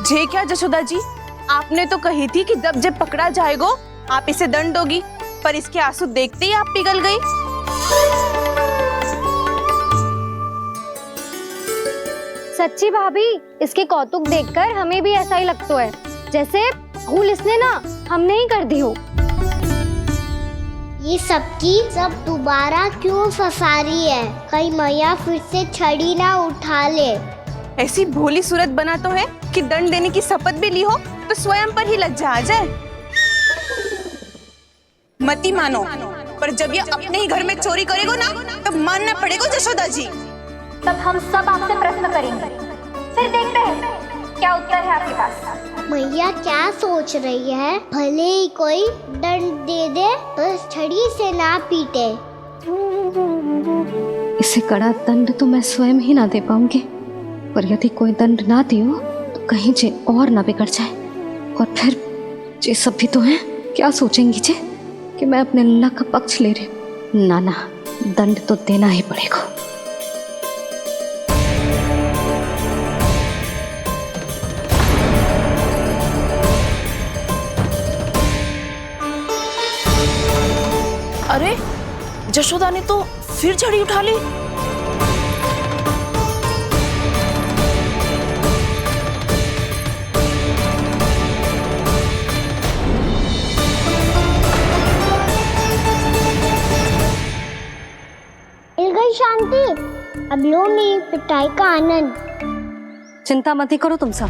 जे क्या जशोदा जी, आपने तो कही थी कि जब पकड़ा जाएगा आप इसे दंड दोगी, पर इसके आंसू देखते ही आप पिघल गई। सच्ची भाभी, इसके कौतुक देखकर हमें भी ऐसा ही लगता है, जैसे भूल इसने ना हमने ही कर दी हो। ये सबकी सब दोबारा क्यों फंसा रही है? कहीं मैया फिर से छड़ी ना उठा ले। ऐसी भोली सूरत बना तो है कि दंड देने की शपथ भी ली हो तो स्वयं पर ही लज्जा आ जाए। मती मानो, पर जब ये अपने ही घर में चोरी करेगा ना, तब मानना पड़ेगा जशोदा जी। तब हम सब आपसे प्रश्न करेंगे, फिर देखते हैं क्या उत्तर है आपके पास। मैया क्या सोच रही है? भले ही कोई दंड दे दे, बस छड़ी से ना पीटे। इसे कड़ा दंड तो मैं स्वयं ही ना दे पाऊंगी, पर यदि कोई दंड ना दियो तो कहीं जे और ना बिगड़ जाए, और फिर जे सब भी तो हैं, क्या सोचेंगी जे कि मैं अपने लल्ला का पक्ष ले रही। ना ना, दंड तो देना ही पड़ेगा। अरे जशोदा ने तो फिर छड़ी उठा ली। मिल गई शांति, अब लो मेरी पिटाई का आनंद। चिंता मत ही करो तुम सब,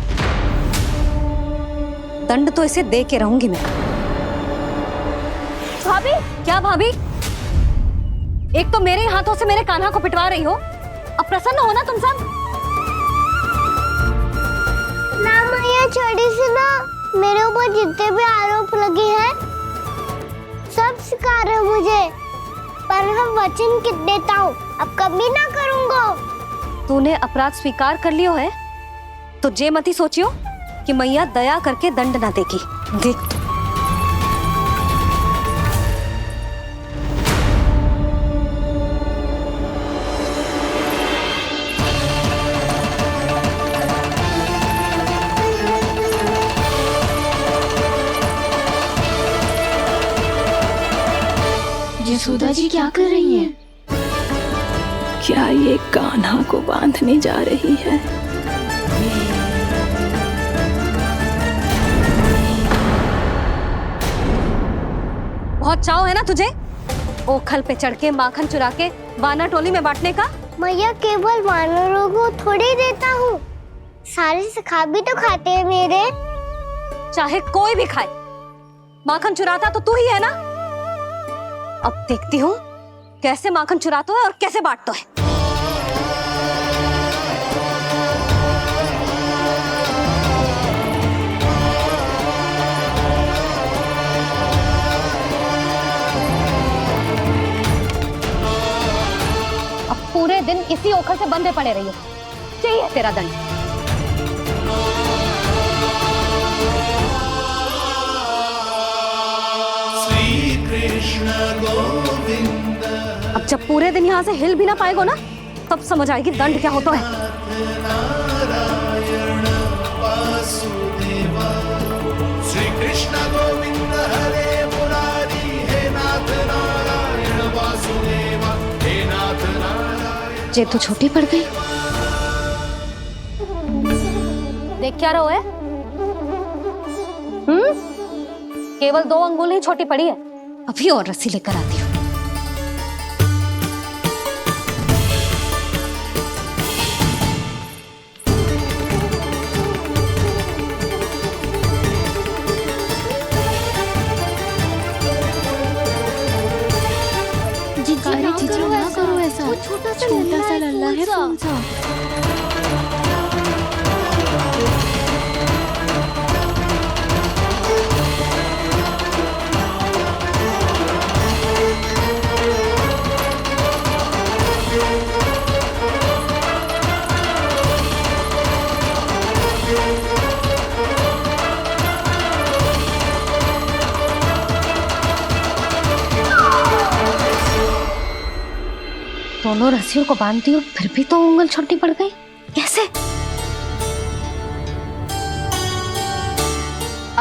दंड तो इसे दे के रहूंगी मैं। भाभी, क्या भाभी? एक तो मेरे हाथों से मेरे कान्हा को पिटवा रही हो, अब प्रसन्न हो ना तुम सब? ना मैया, छड़ी से ना मेरे ऊपर जितने भी आरोप लगे हैं सब स्वीकार है मुझे, पर मैं वचन कित देता हूँ, अब कभी ना करूँगा। तूने अपराध स्वीकार कर लियो है तो जे मत ही सोचियो कि मैया दया करके दंड ना देगी। देख यशोदा जी क्या कर रही हैं? क्या ये कान्हा को बांधने जा रही है? बहुत चाव है ना तुझे ओखल पे चढ़ के माखन चुरा के वानर टोली में बांटने का? मैया केवल वानरों को थोड़ी देता हूँ, सारे सखा भी तो खाते हैं मेरे। चाहे कोई भी खाए, माखन चुराता तो तू ही है ना। अब देखती हूँ कैसे माखन चुराता है और कैसे बांटता है। अब पूरे दिन इसी ओखल से बंधे पड़े रहिए, चाहिए तेरा दंड। अब जब पूरे दिन यहाँ से हिल भी ना पाएगो ना, तब समझ आएगी दंड क्या होता है। श्री कृष्ण गोविंद हरे मुरारी, हे नाथ नारायण वासुदेव, हे नाथ नारायण। जे तो छोटी पड़ गई। देख क्या रहो है? केवल 2 अंगुल ही छोटी पड़ी है। अभी और रस्सी लेकर आती हूँ। जीजी ना करो ऐसा, छोटा सा लल्ला है कौन सा? दोनों रस्सियों को बांधती हूँ, फिर भी तो उंगल छोटी पड़ गई। कैसे?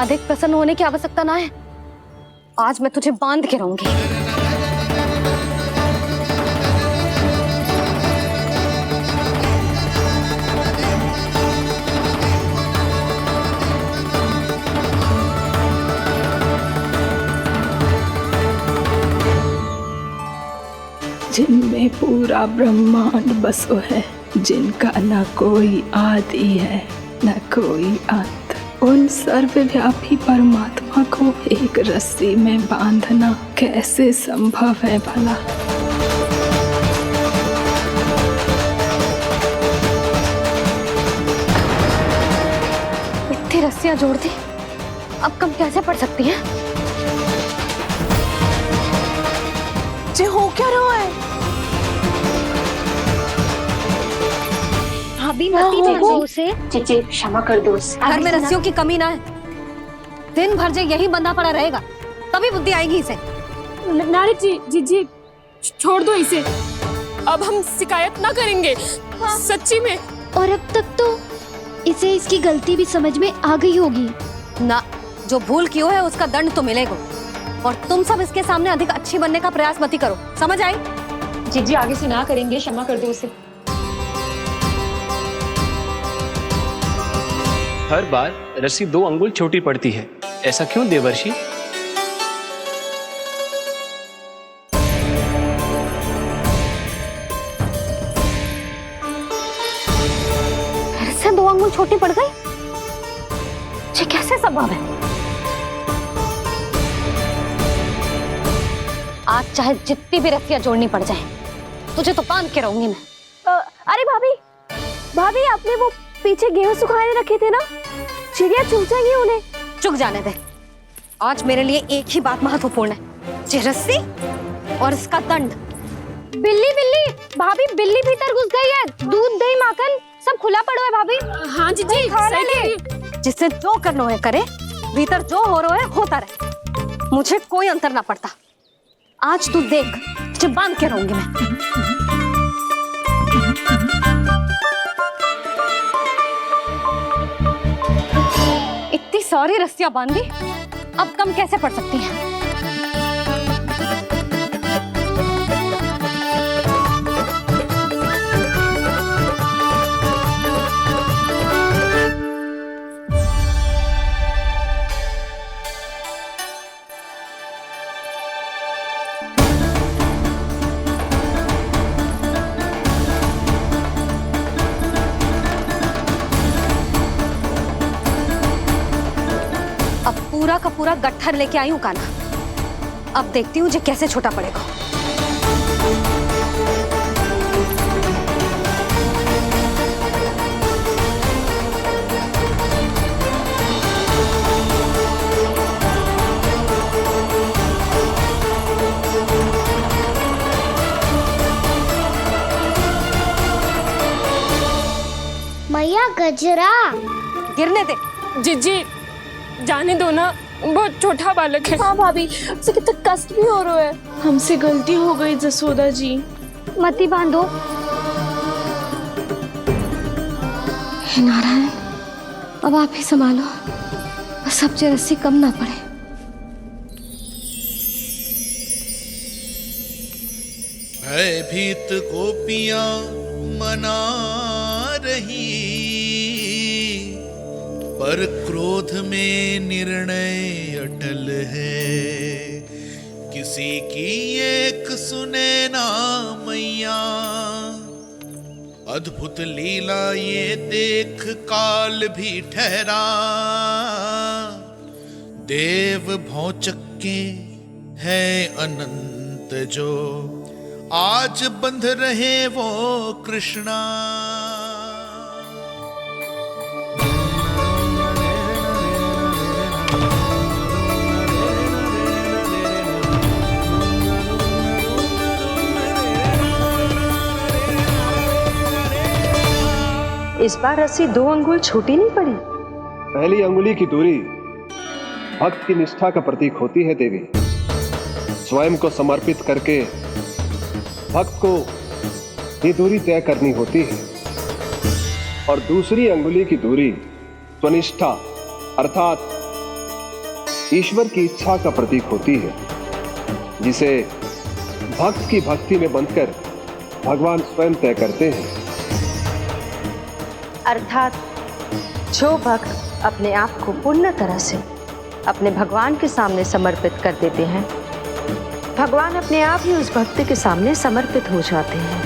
अधिक प्रसन्न होने की आवश्यकता ना है, आज मैं तुझे बांध के रहूंगी। जिनमें पूरा ब्रह्मांड बसो है, जिनका न कोई आदि है न कोई अंत, उन सर्वव्यापी परमात्मा को एक रस्सी में बांधना कैसे संभव है भला? इतनी रस्सियां जोड़ दी, अब कम कैसे पड़ सकती हैं? जे हो क्या रहा है? भाभी मती दो उसे। जी क्षमा कर दो उसे। घर में रस्सियों की कमी ना है, दिन भर जे यही बंधा पड़ा रहेगा, तभी बुद्धि आएगी इसे। नारी जी छोड़ दो इसे, अब हम शिकायत ना करेंगे। सच्ची में। और अब तक तो इसे इसकी गलती भी समझ में आ गई होगी ना। जो भूल की हो है उसका दंड तो मिलेगा, और तुम सब इसके सामने अधिक अच्छी बनने का प्रयास मत करो, समझ आई? जी आगे से ना करेंगे, क्षमा कर दो उसे। हर बार रस्सी 2 अंगुल छोटी पड़ती है, ऐसा क्यों देवर्षि? फिर से 2 अंगुल छोटी पड़ गई? ये कैसे संभव है? आज चाहे जितनी भी रस्सियां जोड़नी पड़ जाए, तुझे तो बांध के रहूंगी मैं। अरे भाभी आपने वो पीछे गेहूं सुखाने रखे थे ना, चिड़िया चुग जाएंगी उन्हें। चुग जाने दे, आज मेरे लिए एक ही बात महत्वपूर्ण है, ये रस्सी और इसका दंड। बिल्ली भाभी, बिल्ली भीतर घुस गई है। दूध दही माखन सब खुला पड़ा है भाभी। हाँ जी सही कह रही है। जिससे जो करना है करे, भीतर जो हो रहा है होता रहे, मुझे कोई अंतर ना पड़ता। आज तू देख, तुझे बांध के रहूंगी मैं। इतनी सारी रस्सियां बांधी, अब कम कैसे पड़ सकती हैं? का पूरा गट्ठर लेके आई हूँ कान्हा। अब देखती हूँ जे कैसे छोटा पड़ेगा। मैया गजरा गिरने दे। जीजी जाने दो ना, बहुत छोटा बालक है। हाँ भाभी, उसे कितना कष्ट भी हो रहा है। हमसे गलती हो गई जसोदा जी। मती बांधो। हे नारायण, अब आप ही संभालो, बस अब रस्सी कम ना पड़े। भयभीत गोपियां मना रही, पर क्रोध में निर्णय अटल है। किसी की एक सुने ना मैया, अद्भुत लीला ये देख काल भी ठहरा। देव भौचक्के है अनंत जो, आज बंध रहे वो कृष्णा। इस बार रस्सी 2 अंगुल छोटी नहीं पड़ी। पहली अंगुली की दूरी भक्त की निष्ठा का प्रतीक होती है देवी। स्वयं को समर्पित करके भक्त को ये दूरी तय करनी होती है। और दूसरी अंगुली की दूरी स्वनिष्ठा अर्थात ईश्वर की इच्छा का प्रतीक होती है, जिसे भक्त की भक्ति में बंधकर भगवान स्वयं तय करते हैं। अर्थात जो भक्त अपने आप को पूर्ण तरह से अपने भगवान के सामने समर्पित कर देते हैं, भगवान अपने आप ही उस भक्त के सामने समर्पित हो जाते हैं।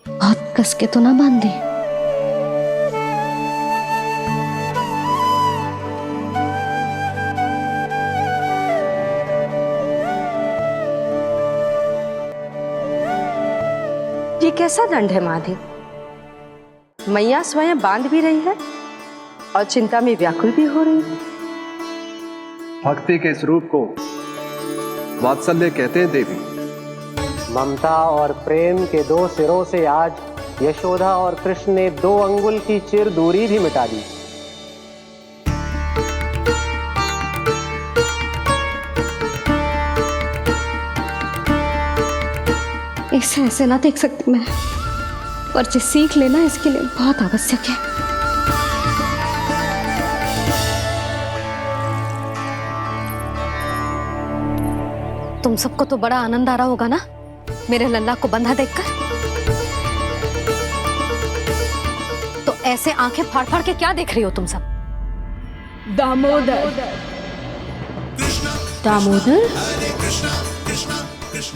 बहुत कस के तो ना बांधी। ये कैसा दंड है माधे? मैया स्वयं बांध भी रही है और चिंता में व्याकुल भी हो रही है। भक्ति के स्वरूप को वात्सल्य कहते हैं देवी। ममता और प्रेम के 2 सिरों से आज यशोदा और कृष्ण ने 2 अंगुल की चिर दूरी भी मिटा दी। इसे ऐसे ना देख सकती मैं, पर जो सीख लेना इसके लिए बहुत आवश्यक है। तुम सबको तो बड़ा आनंद आ रहा होगा ना मेरे लल्ला को बंधा देखकर। तो ऐसे आंखें फाड़ फाड़ के क्या देख रही हो तुम सब? दामोदर। दामोदर?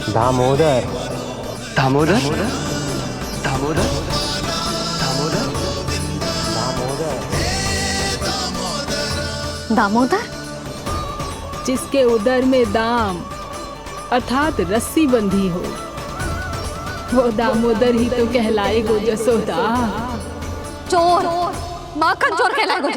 दामोदर। दामोदर? दामोदर? दामोदर? जिसके उदर में दाम अर्थात रस्सी बंधी हो, वो दामोदर ही तो कहलाएगो जसोदा। चोर, माखन चोर कहलाएगो।